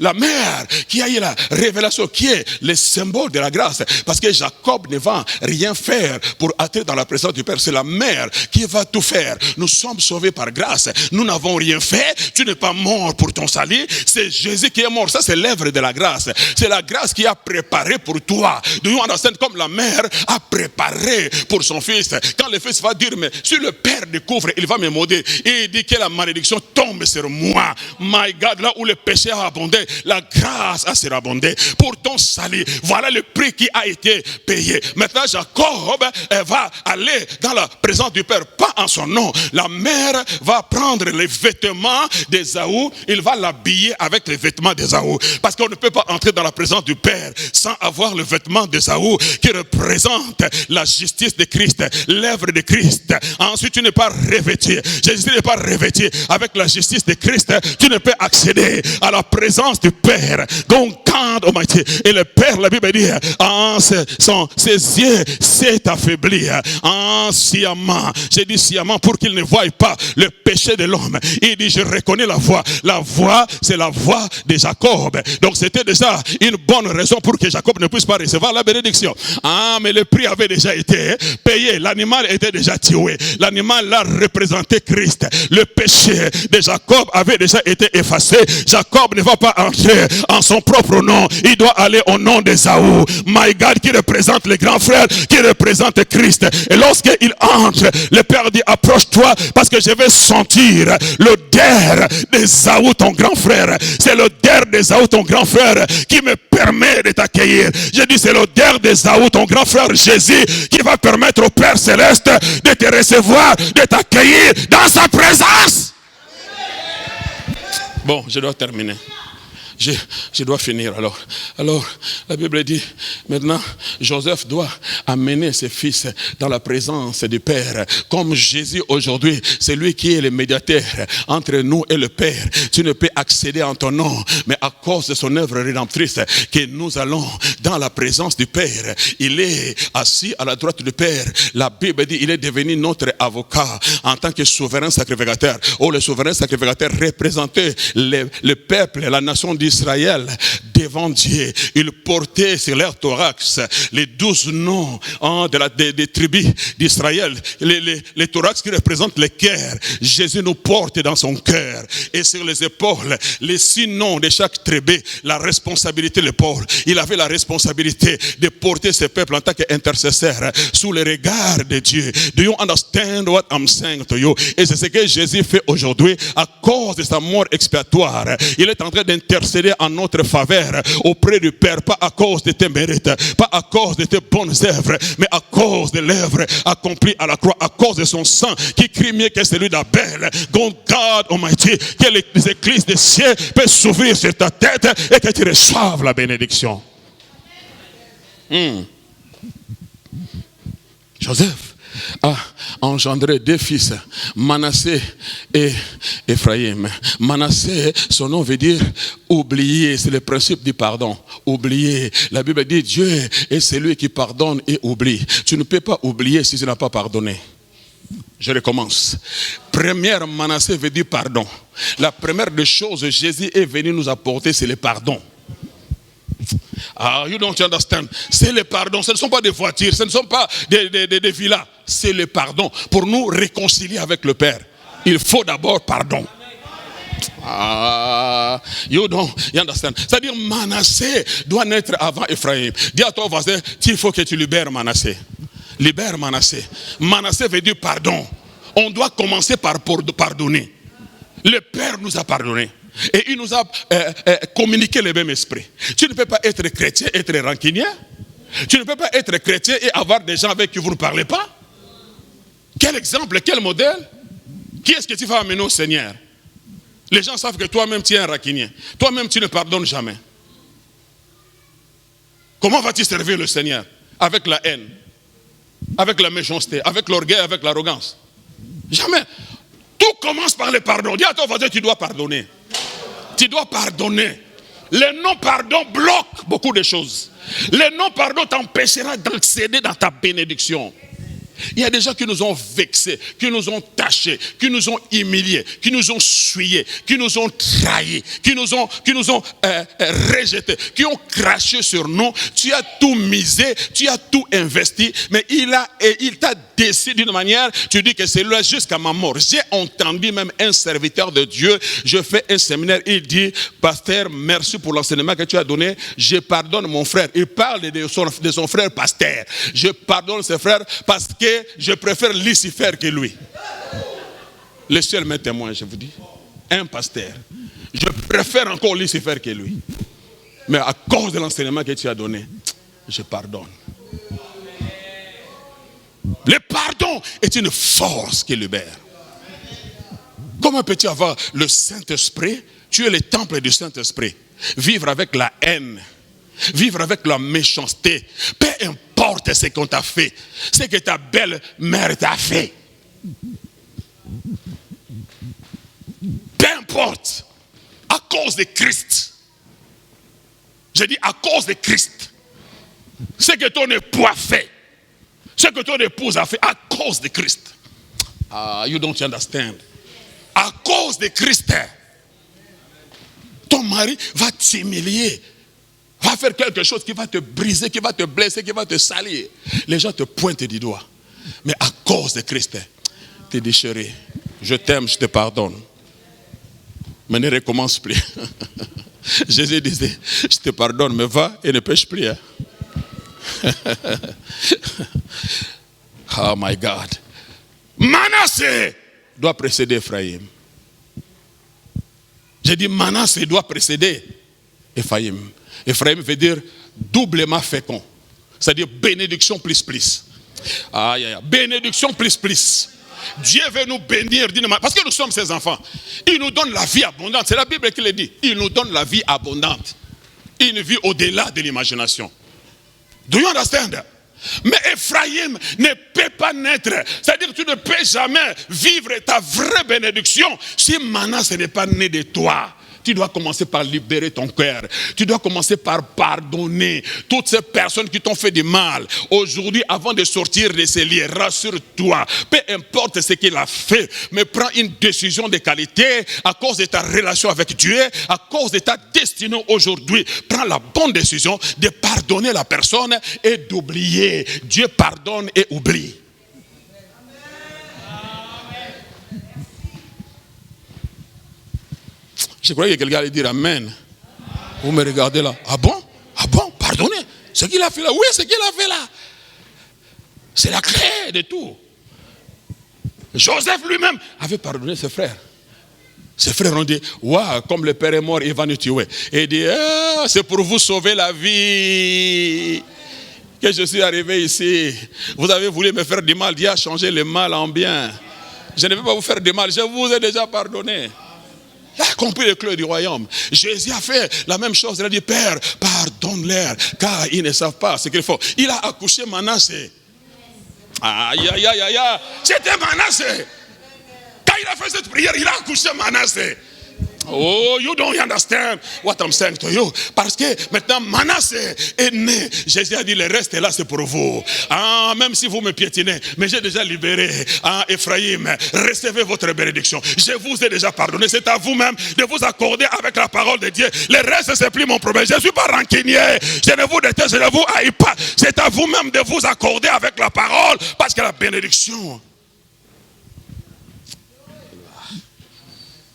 la mère qui a eu la révélation, qui est le symbole de la grâce, parce que Jacob ne va rien faire pour entrer dans la présence du Père, c'est la mère qui va tout faire. Nous sommes sauvés par grâce, nous n'avons rien fait, tu n'es pas mort pour ton salut, c'est Jésus qui est mort, ça c'est l'œuvre de la grâce, c'est la grâce qui a préparé pour toi. Do you understand? Comme la mère a préparé pour son fils, quand le fils va dire, mais si le Père découvre, il va me maudire, et il dit que la malédiction tombe sur moi. My God, là où le péché a abondé, la grâce a surabondé pour ton salut. Voilà le prix qui a été payé. Maintenant, Jacob va aller dans la présence du Père, pas en son nom. La mère va prendre les vêtements d'Ésaü, il va l'habiller avec les vêtements d'Ésaü. Parce qu'on ne peut pas entrer dans la présence du Père sans avoir le vêtement d'Ésaü qui représente la justice de Christ, l'œuvre de Christ. Ensuite, tu n'es pas revêtu. Jésus n'est pas revêtu avec la justice de Christ, tu ne peux accéder à la présence du Père. Donc quand Almighty, et le Père, la Bible dit, ses yeux s'est affaibli sciemment. J'ai dit sciemment pour qu'il ne voie pas le péché de l'homme. Il dit, je reconnais la voix. La voix, c'est la voix de Jacob. Donc c'était déjà une bonne raison pour que Jacob ne puisse pas recevoir la bénédiction. Ah, mais le prix avait déjà été payé. L'animal était déjà tué. L'animal l'a représenté Christ. Le péché de Jacob avait déjà été effacé. Jacob ne va pas entrer en son propre nom. Il doit aller au nom d'Ésaü. My God, qui représente les grands frères, qui représente Christ. Et lorsqu'il entre, le Père dit, approche-toi parce que je vais sentir l'odeur d'Ésaü, ton grand frère. C'est l'odeur d'Ésaü, ton grand frère, qui me permet de t'accueillir. Je dis, c'est l'odeur d'Ésaü, ton grand frère Jésus, qui va permettre au Père Céleste de te recevoir, de t'accueillir dans sa présence. Bon, je dois terminer. je dois finir alors. Alors, la Bible dit, maintenant, Joseph doit amener ses fils dans la présence du Père. Comme Jésus aujourd'hui, c'est lui qui est le médiateur entre nous et le Père. Tu ne peux accéder en ton nom, mais à cause de son œuvre rédemptrice, que nous allons dans la présence du Père. Il est assis à la droite du Père. La Bible dit, il est devenu notre avocat en tant que souverain sacrificateur. Oh, le souverain sacrificateur représentait le peuple, la nation d'Israël devant Dieu. Il portait sur leur thorax les 12 noms des tribus d'Israël. Les thorax qui représentent le cœur. Jésus nous porte dans son cœur. Et sur les épaules, les 6 noms de chaque tribu, la responsabilité de Paul. Il avait la responsabilité de porter ce peuple en tant qu'intercesseur sous le regard de Dieu. Do you understand what I'm saying to you? Et c'est ce que Jésus fait aujourd'hui à cause de sa mort expiatoire. Il est en train d'intercéder en notre faveur auprès du Père, pas à cause de tes mérites, pas à cause de tes bonnes œuvres, mais à cause de l'œuvre accomplie à la croix, à cause de son sang qui crie mieux que celui d'Abel. God Almighty, que les églises des cieux peuvent s'ouvrir sur ta tête et que tu reçoives la bénédiction. Joseph a engendré 2 fils, Manassé et Ephraïm. Manassé, son nom veut dire oublier, c'est le principe du pardon. Oublier. La Bible dit Dieu est celui qui pardonne et oublie. Tu ne peux pas oublier si tu n'as pas pardonné. Je recommence. Première, Manassé veut dire pardon. La première des choses que Jésus est venu nous apporter, c'est le pardon. Ah, you don't understand. C'est le pardon. Ce ne sont pas des voitures, ce ne sont pas des villas. C'est le pardon. Pour nous réconcilier avec le Père, il faut d'abord pardon. Ah, you understand. C'est-à-dire Manassé doit naître avant Ephraïm. Dis à ton voisin, il faut que tu libères Manassé. Libère Manassé. Manassé veut dire pardon. On doit commencer par pardonner. Le Père nous a pardonné. Et il nous a communiqué le même esprit. Tu ne peux pas être chrétien, être rancunier. Tu ne peux pas être chrétien et avoir des gens avec qui vous ne parlez pas. Quel exemple, quel modèle? Qui est-ce que tu vas amener au Seigneur? Les gens savent que toi-même tu es un rancunier. Toi-même tu ne pardonnes jamais. Comment vas-tu servir le Seigneur? Avec la haine, avec la méchanceté, avec l'orgueil, avec l'arrogance? Jamais. Tout commence par le pardon. Dis à ton voisin, tu dois pardonner. Tu dois pardonner. Le non-pardon bloque beaucoup de choses. Le non-pardon t'empêchera d'accéder dans ta bénédiction. Il y a des gens qui nous ont vexés, qui nous ont tachés, qui nous ont humiliés, qui nous ont souillés, qui nous ont trahis, qui nous ont rejetés, qui ont craché sur nous. Tu as tout misé, tu as tout investi, mais il t'a décidé d'une manière, tu dis que c'est là jusqu'à ma mort. J'ai entendu même un serviteur de Dieu, je fais un séminaire, il dit, pasteur, merci pour l'enseignement que tu as donné, je pardonne mon frère. Il parle de son frère pasteur. Je pardonne ses frères parce que je préfère Lucifer que lui. Le seul maître témoin, je vous dis. Un pasteur. Je préfère encore Lucifer que lui. Mais à cause de l'enseignement que tu as donné, je pardonne. Le pardon est une force qui libère. Comment peux-tu avoir le Saint-Esprit? Tu es le temple du Saint-Esprit. Vivre avec la haine. Vivre avec la méchanceté. Peu importe ce qu'on t'a fait. Ce que ta belle-mère t'a fait. Peu importe. À cause de Christ. Je dis à cause de Christ. Ce que ton époux a fait. Ce que ton épouse a fait. À cause de Christ. You don't understand. À cause de Christ. Ton mari va t'humilier. Va faire quelque chose qui va te briser, qui va te blesser, qui va te salir. Les gens te pointent du doigt. Mais à cause de Christ, tu es déchiré. Je t'aime, je te pardonne. Mais ne recommence plus. Jésus disait, je te pardonne, mais va et ne pêche plus. Oh my God. Manassé doit précéder Ephraïm. J'ai dit Manassé doit précéder Ephraïm. Ephraïm veut dire doublement fécond. C'est-à-dire bénédiction plus plus. Bénédiction plus plus. Dieu veut nous bénir d'une manière, parce que nous sommes ses enfants. Il nous donne la vie abondante. C'est la Bible qui le dit. Il nous donne la vie abondante. Une vie au-delà de l'imagination. Do you understand? Mais Ephraim ne peut pas naître. C'est-à-dire que tu ne peux jamais vivre ta vraie bénédiction si Manassé n'est pas né de toi. Tu dois commencer par libérer ton cœur. Tu dois commencer par pardonner toutes ces personnes qui t'ont fait du mal. Aujourd'hui, avant de sortir de ces lieux, rassure-toi. Peu importe ce qu'il a fait, mais prends une décision de qualité à cause de ta relation avec Dieu, à cause de ta destinée aujourd'hui. Prends la bonne décision de pardonner la personne et d'oublier. Dieu pardonne et oublie. Je croyais que quelqu'un allait dire Amen. Vous me regardez là. Ah bon? Ah bon? Pardonnez. Ce qu'il a fait là. Oui, ce qu'il a fait là. C'est la clé de tout. Joseph lui-même avait pardonné ses frères. Ses frères ont dit, waouh, comme le père est mort, il va nous tuer. Et il dit, ah, c'est pour vous sauver la vie que je suis arrivé ici. Vous avez voulu me faire du mal. Dieu a changé le mal en bien. Je ne vais pas vous faire du mal. Je vous ai déjà pardonné. Il a compris les clés du royaume. Jésus a fait la même chose. Il a dit, Père, pardonne-leur, car ils ne savent pas ce qu'il faut. Il a accouché Manassé. Aïe, aïe, aïe, aïe, aïe. C'était Manassé. Quand il a fait cette prière, il a accouché Manassé. Oh, you don't understand what I'm saying to you. Parce que maintenant Manassé est né. Jésus a dit, le reste est là, c'est pour vous. Ah, même si vous me piétinez, mais j'ai déjà libéré. Ah, Ephraim, recevez votre bénédiction. Je vous ai déjà pardonné. C'est à vous-même de vous accorder avec la parole de Dieu. Le reste, c'est plus mon problème. Je ne suis pas rancunier. Je ne vous déteste, je ne vous haïs pas. C'est à vous-même de vous accorder avec la parole. Parce que la bénédiction.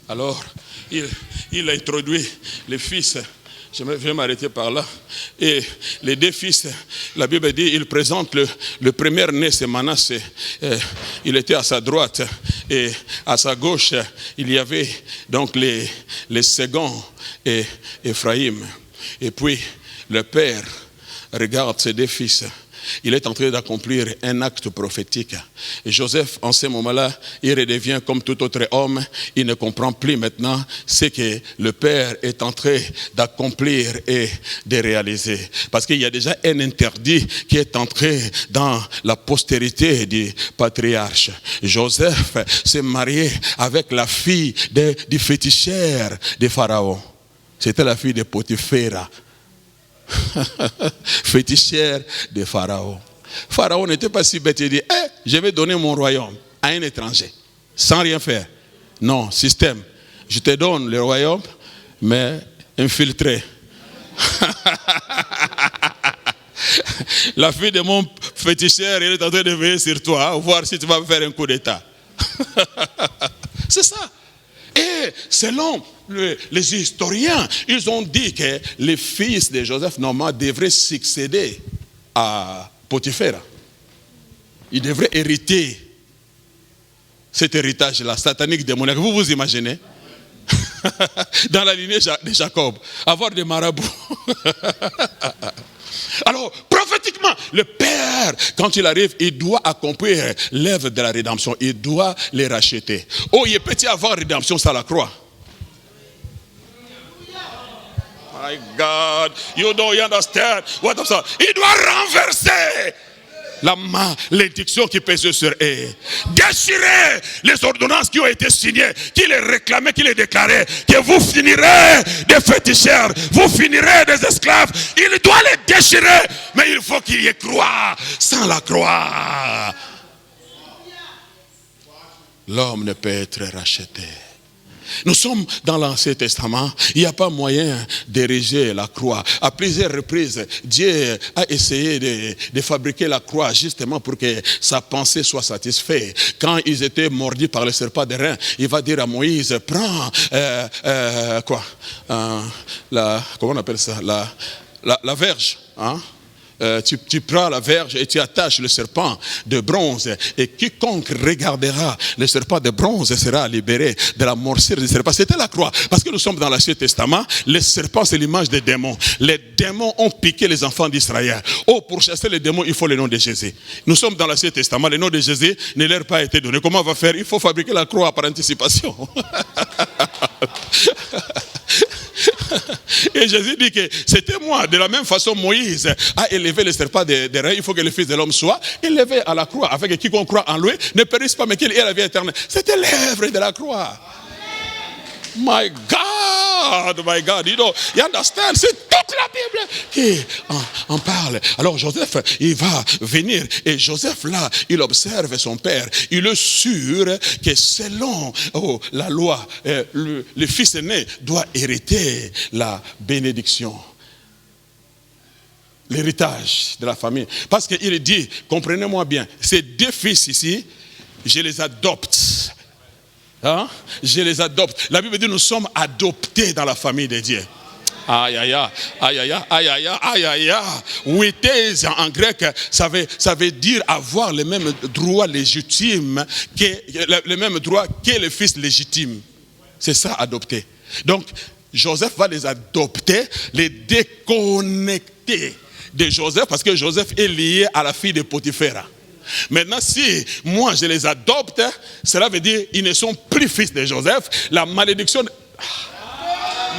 Alors, il a introduit les fils. Je vais m'arrêter par là. Et les deux fils, la Bible dit, il présente le premier-né, c'est Manassé. Il était à sa droite. Et à sa gauche, il y avait donc les seconds et Ephraim. Et puis, le père regarde ses deux fils. Il est en train d'accomplir un acte prophétique. Et Joseph, en ce moment-là, il redevient comme tout autre homme. Il ne comprend plus maintenant ce que le Père est en train d'accomplir et de réaliser. Parce qu'il y a déjà un interdit qui est entré dans la postérité du patriarche. Joseph s'est marié avec la fille du féticheur de Pharaon. C'était la fille de Potiphera. Féticheur de Pharaon. Pharaon n'était pas si bête. Il dit, je vais donner mon royaume à un étranger sans rien faire. Non, système. Je te donne le royaume, mais infiltré. La fille de mon féticheur, elle est en train de veiller sur toi, voir si tu vas me faire un coup d'état. C'est ça. Et selon les historiens, ils ont dit que les fils de Joseph normalement devraient succéder à Potiphera. Ils devraient hériter cet héritage-là, satanique, démoniaque. Vous vous imaginez? Dans la lignée de Jacob, avoir des marabouts. Alors, prophétiquement, le Père, quand il arrive, il doit accomplir l'œuvre de la rédemption. Il doit les racheter. Oh, il peut y avoir rédemption sans la croix. My God, you don't understand what I'm saying. Il doit renverser la malédiction qui pèse sur eux. Déchirer les ordonnances qui ont été signées, qui les réclamaient, qui les déclaraient, que vous finirez des féticheurs, vous finirez des esclaves. Il doit les déchirer, mais il faut qu'il y ait croix. Sans la croix, l'homme ne peut être racheté. Nous sommes dans l'Ancien Testament. Il n'y a pas moyen d'ériger la croix. À plusieurs reprises, Dieu a essayé de fabriquer la croix justement pour que sa pensée soit satisfaite. Quand ils étaient mordus par le serpent de rein, il va dire à Moïse, prends comment on appelle ça, la verge, hein? tu prends la verge et tu attaches le serpent de bronze. Et quiconque regardera le serpent de bronze sera libéré de la morsure du serpent. C'était la croix. Parce que nous sommes dans l'Ancien Testament. Les serpents, c'est l'image des démons. Les démons ont piqué les enfants d'Israël. Oh, pour chasser les démons, il faut le nom de Jésus. Nous sommes dans l'Ancien Testament. Le nom de Jésus ne leur a pas été donné. Comment on va faire? Il faut fabriquer la croix par anticipation. Et Jésus dit que c'était moi. De la même façon, Moïse a élevé le serpent des reins. Il faut que le Fils de l'homme soit élevé à la croix, afin que quiconque croit en lui ne périsse pas, mais qu'il ait la vie éternelle. C'était l'œuvre de la croix. My God, you know, you understand? C'est toute la Bible qui en parle. Alors Joseph, il va venir, et Joseph là, il observe son père. Il est sûr que selon la loi, le fils aîné doit hériter la bénédiction, l'héritage de la famille. Parce qu'il dit, comprenez-moi bien, ces deux fils ici, je les adopte. Hein? Je les adopte. La Bible dit nous sommes adoptés dans la famille de Dieu. Aïe aïe aïe, aïe aïe aïe aïe aïe aïe aïe. Ouités en grec, ça veut dire avoir les mêmes droits légitimes le même droit que le fils légitime. C'est ça, adopter. Donc Joseph va les adopter, les déconnecter de Joseph, parce que Joseph est lié à la fille de Potiphera. Maintenant, si moi je les adopte, cela veut dire qu'ils ne sont plus fils de Joseph. La malédiction.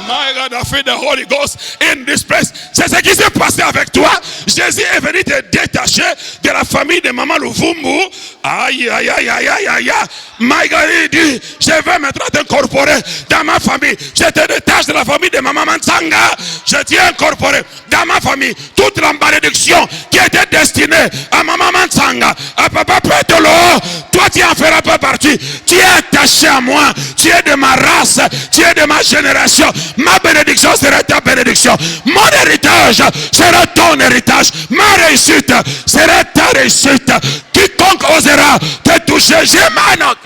My God, I feel the Holy Ghost in this place. C'est ce qui s'est passé avec toi. Jésus est venu te détacher de la famille de Maman Luvumbu. Aïe, aïe, aïe, aïe, aïe, aïe. My God, il dit, je vais maintenant t'incorporer dans ma famille. Je te détache de la famille de Maman Mansanga. Je t'ai incorporé dans ma famille. Toute la malédiction qui était destinée à Maman Mansanga, à Papa Petolo, toi tu en feras pas partie. Tu es attaché à moi. Tu es de ma race. Tu es de ma génération. Ma bénédiction sera ta bénédiction. Mon héritage sera ton héritage. Ma réussite sera ta réussite. Quiconque osera te toucher, j'ai ma note.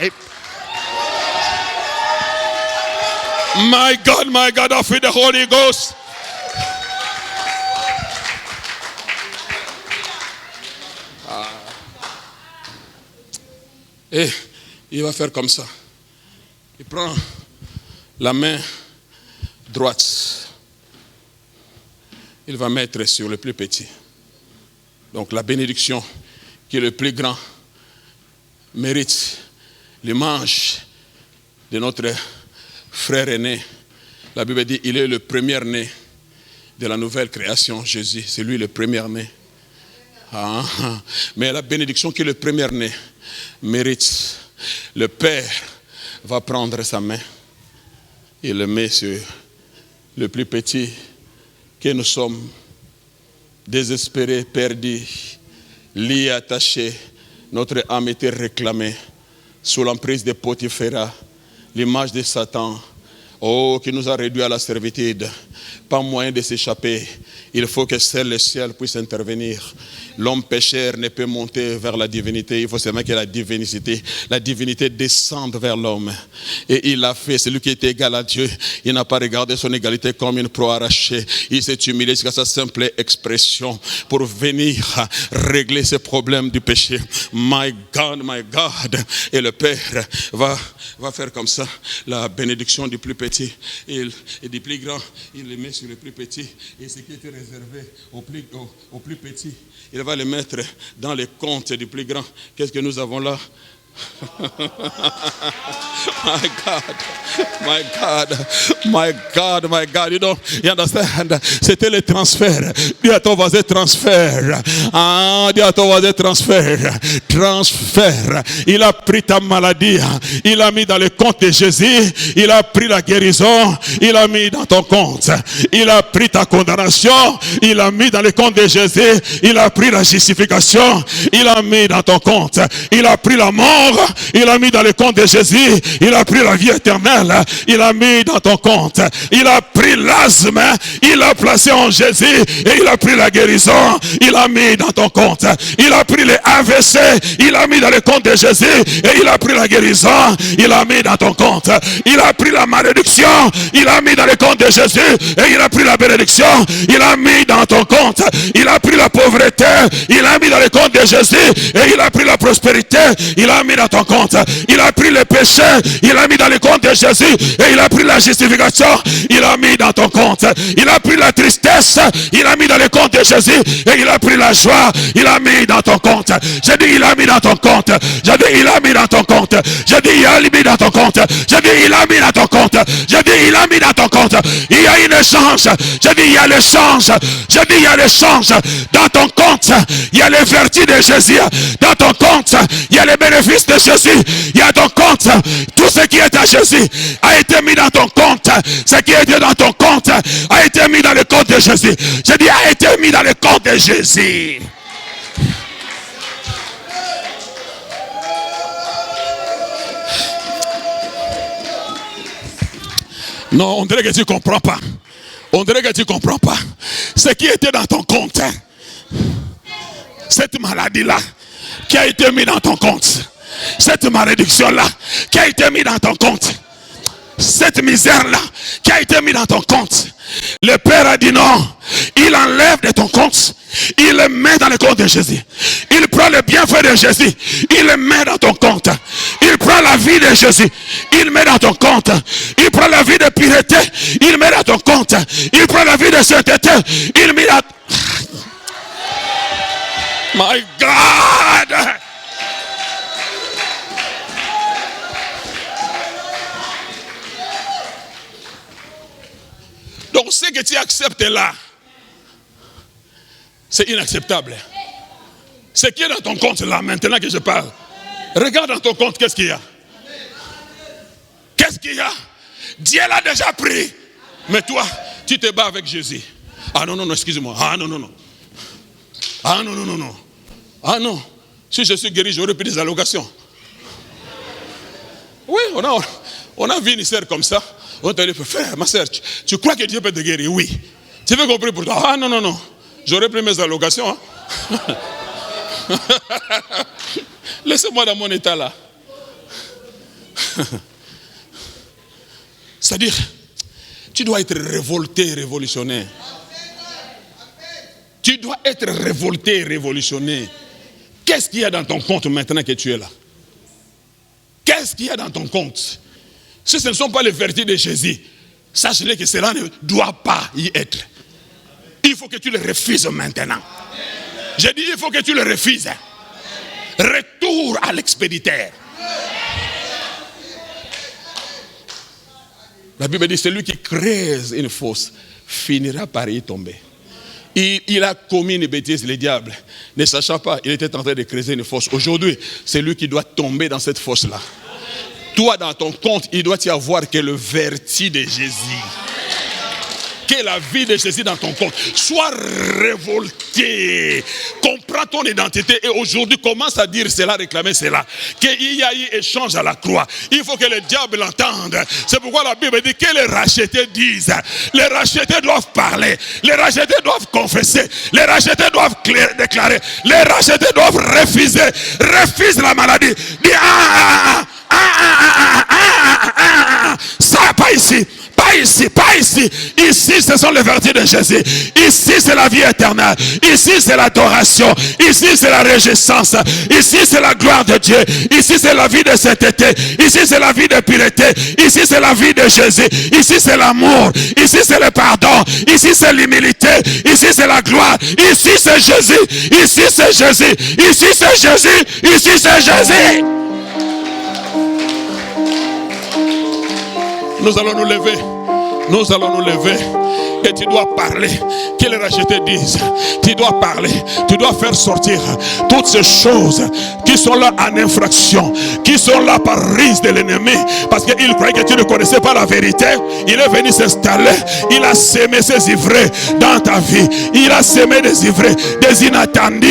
My God, I feel the Holy Ghost. Et il va faire comme ça. Il prend la main droite. Il va mettre sur le plus petit. Donc la bénédiction qui est le plus grand mérite l'image de notre frère aîné. La Bible dit il est le premier-né de la nouvelle création. Jésus, c'est lui le premier-né. Mais la bénédiction qui est le premier-né mérite. Le Père va prendre sa main et le met sur le plus petit, que nous sommes désespérés, perdus, liés, attachés. Notre âme était réclamée sous l'emprise de Potiphera, l'image de Satan, qui nous a réduits à la servitude. Pas moyen de s'échapper. Il faut que seul le ciel puisse intervenir. L'homme pécheur ne peut monter vers la divinité. Il faut seulement que la divinité descende vers l'homme. Et il l'a fait. Celui qui était égal à Dieu, il n'a pas regardé son égalité comme une proie arrachée. Il s'est humilié jusqu'à sa simple expression pour venir régler ces problèmes du péché. My God, my God. Et le Père va faire comme ça la bénédiction du plus petit et du plus grand. Il le met sur le plus petit. Et ce qui était réservé au plus petit, il va le mettre dans les comptes du plus grand. Qu'est-ce que nous avons là? My God. You understand? C'était le transfert. Dis à ton voisin transfert. Dis à ton voisin transfert. Transfert. Il a pris ta maladie. Il a mis dans le compte de Jésus. Il a pris la guérison. Il a mis dans ton compte. Il a pris ta condamnation. Il a mis dans le compte de Jésus. Il a pris la justification. Il a mis dans ton compte. Il a pris la mort. Il a mis dans le compte de Jésus. Il il a pris la vie éternelle, il a mis dans ton compte. Il a pris l'asthme, il a placé en Jésus, et il a pris la guérison, il a mis dans ton compte. Il a pris les AVC, il a mis dans le compte de Jésus, et il a pris la guérison, il a mis dans ton compte. Il a pris la malédiction, il a mis dans le compte de Jésus, et il a pris la bénédiction, il a mis dans ton compte. Il a pris la pauvreté, il a mis dans le compte de Jésus, et il a pris la prospérité, il a mis dans ton compte. Il a pris le péché, il a mis dans le compte de Jésus, et il a pris la justification, il a mis dans ton compte. Il a pris la tristesse, il a mis dans le compte de Jésus, et il a pris la joie, il a mis dans ton compte. J'ai dit il a mis dans ton compte. J'ai dit il a mis dans ton compte. J'ai dit il a mis dans ton compte. J'ai dit il a mis dans ton compte. J'ai dit il a mis dans ton compte. Il y a une échange. J'ai dit il y a l'échange. J'ai dit il y a l'échange. Dans ton compte, il y a les vertus de Jésus. Dans ton compte, il y a les bénéfices de Jésus. Il y a ton compte. Tout ce qui est à Jésus a été mis dans ton compte. Ce qui était dans ton compte a été mis dans le compte de Jésus. J'ai dit a été mis dans le compte de Jésus. Non, on dirait que tu ne comprends pas. On dirait que tu ne comprends pas. Ce qui était dans ton compte, cette maladie-là, qui a été mise dans ton compte, cette malédiction-là, qui a été mise dans ton compte, cette misère-là, qui a été mise dans ton compte, le Père a dit non, il enlève de ton compte, il le met dans le compte de Jésus. Il prend le bienfait de Jésus, il le met dans ton compte. Il prend la vie de Jésus, il le met dans ton compte. Il prend la vie de pureté, il le met dans ton compte. Il prend la vie de sainteté, il le met dans... My God! Donc ce que tu acceptes là, c'est inacceptable. Ce qui est dans ton compte là, maintenant que je parle, regarde dans ton compte, qu'est-ce qu'il y a? Qu'est-ce qu'il y a? Dieu l'a déjà pris. Mais toi, tu te bats avec Jésus. Ah non, non, non, excuse-moi. Ah non, non, non. Ah non, non, non, non. Ah non. Si je suis guéri, j'aurais pris des allocations. Oui, on a vu une sœur comme ça. On t'a dit, frère, ma sœur, tu crois que Dieu peut te guérir? Oui. Tu veux qu'on prie pour toi? Ah non, non, non. J'aurais pris mes allocations. Hein? Laissez-moi dans mon état là. C'est-à-dire, tu dois être révolté, révolutionnaire. Tu dois être révolté, révolutionnaire. Qu'est-ce qu'il y a dans ton compte maintenant que tu es là? Qu'est-ce qu'il y a dans ton compte? Si ce ne sont pas les vertus de Jésus, sache-le que cela ne doit pas y être. Il faut que tu le refuses maintenant. J'ai dit, il faut que tu le refuses. Retour à l'expéditeur. La Bible dit, celui qui creuse une fosse finira par y tomber. Il a commis une bêtise, le diable. Ne sachant pas, il était en train de creuser une fosse. Aujourd'hui, c'est lui qui doit tomber dans cette fosse-là. Toi, dans ton compte, il doit y avoir que le vertu de Jésus. Que la vie de Jésus dans ton compte. Sois révolté. Comprends ton identité. Et aujourd'hui, commence à dire cela, réclamer cela. Qu'il y a eu échange à la croix. Il faut que le diable l'entende. C'est pourquoi la Bible dit que les rachetés disent. Les rachetés doivent parler. Les rachetés doivent confesser. Les rachetés doivent déclarer. Les rachetés doivent refuser. Refuse la maladie. Dis ça, pas ici. Pas ici, pas ici. Ici, ce sont les vertus de Jésus. Ici, c'est la vie éternelle. Ici, c'est l'adoration. Ici, c'est la réjouissance. Ici, c'est la gloire de Dieu. Ici, c'est la vie de sainteté. Ici, c'est la vie de pureté. Ici, c'est la vie de Jésus. Ici, c'est l'amour. Ici, c'est le pardon. Ici, c'est l'humilité. Ici, c'est la gloire. Ici, c'est Jésus. Ici, c'est Jésus. Ici, c'est Jésus. Ici, c'est Jésus. Nous allons nous lever. Nous allons nous lever. Et tu dois parler. Que les rachetés disent. Tu dois parler. Tu dois faire sortir toutes ces choses qui sont là en infraction. Qui sont là par risque de l'ennemi. Parce qu'il croyait que tu ne connaissais pas la vérité. Il est venu s'installer. Il a sémé ses ivraies dans ta vie. Il a sémé des ivraies, des inattendus.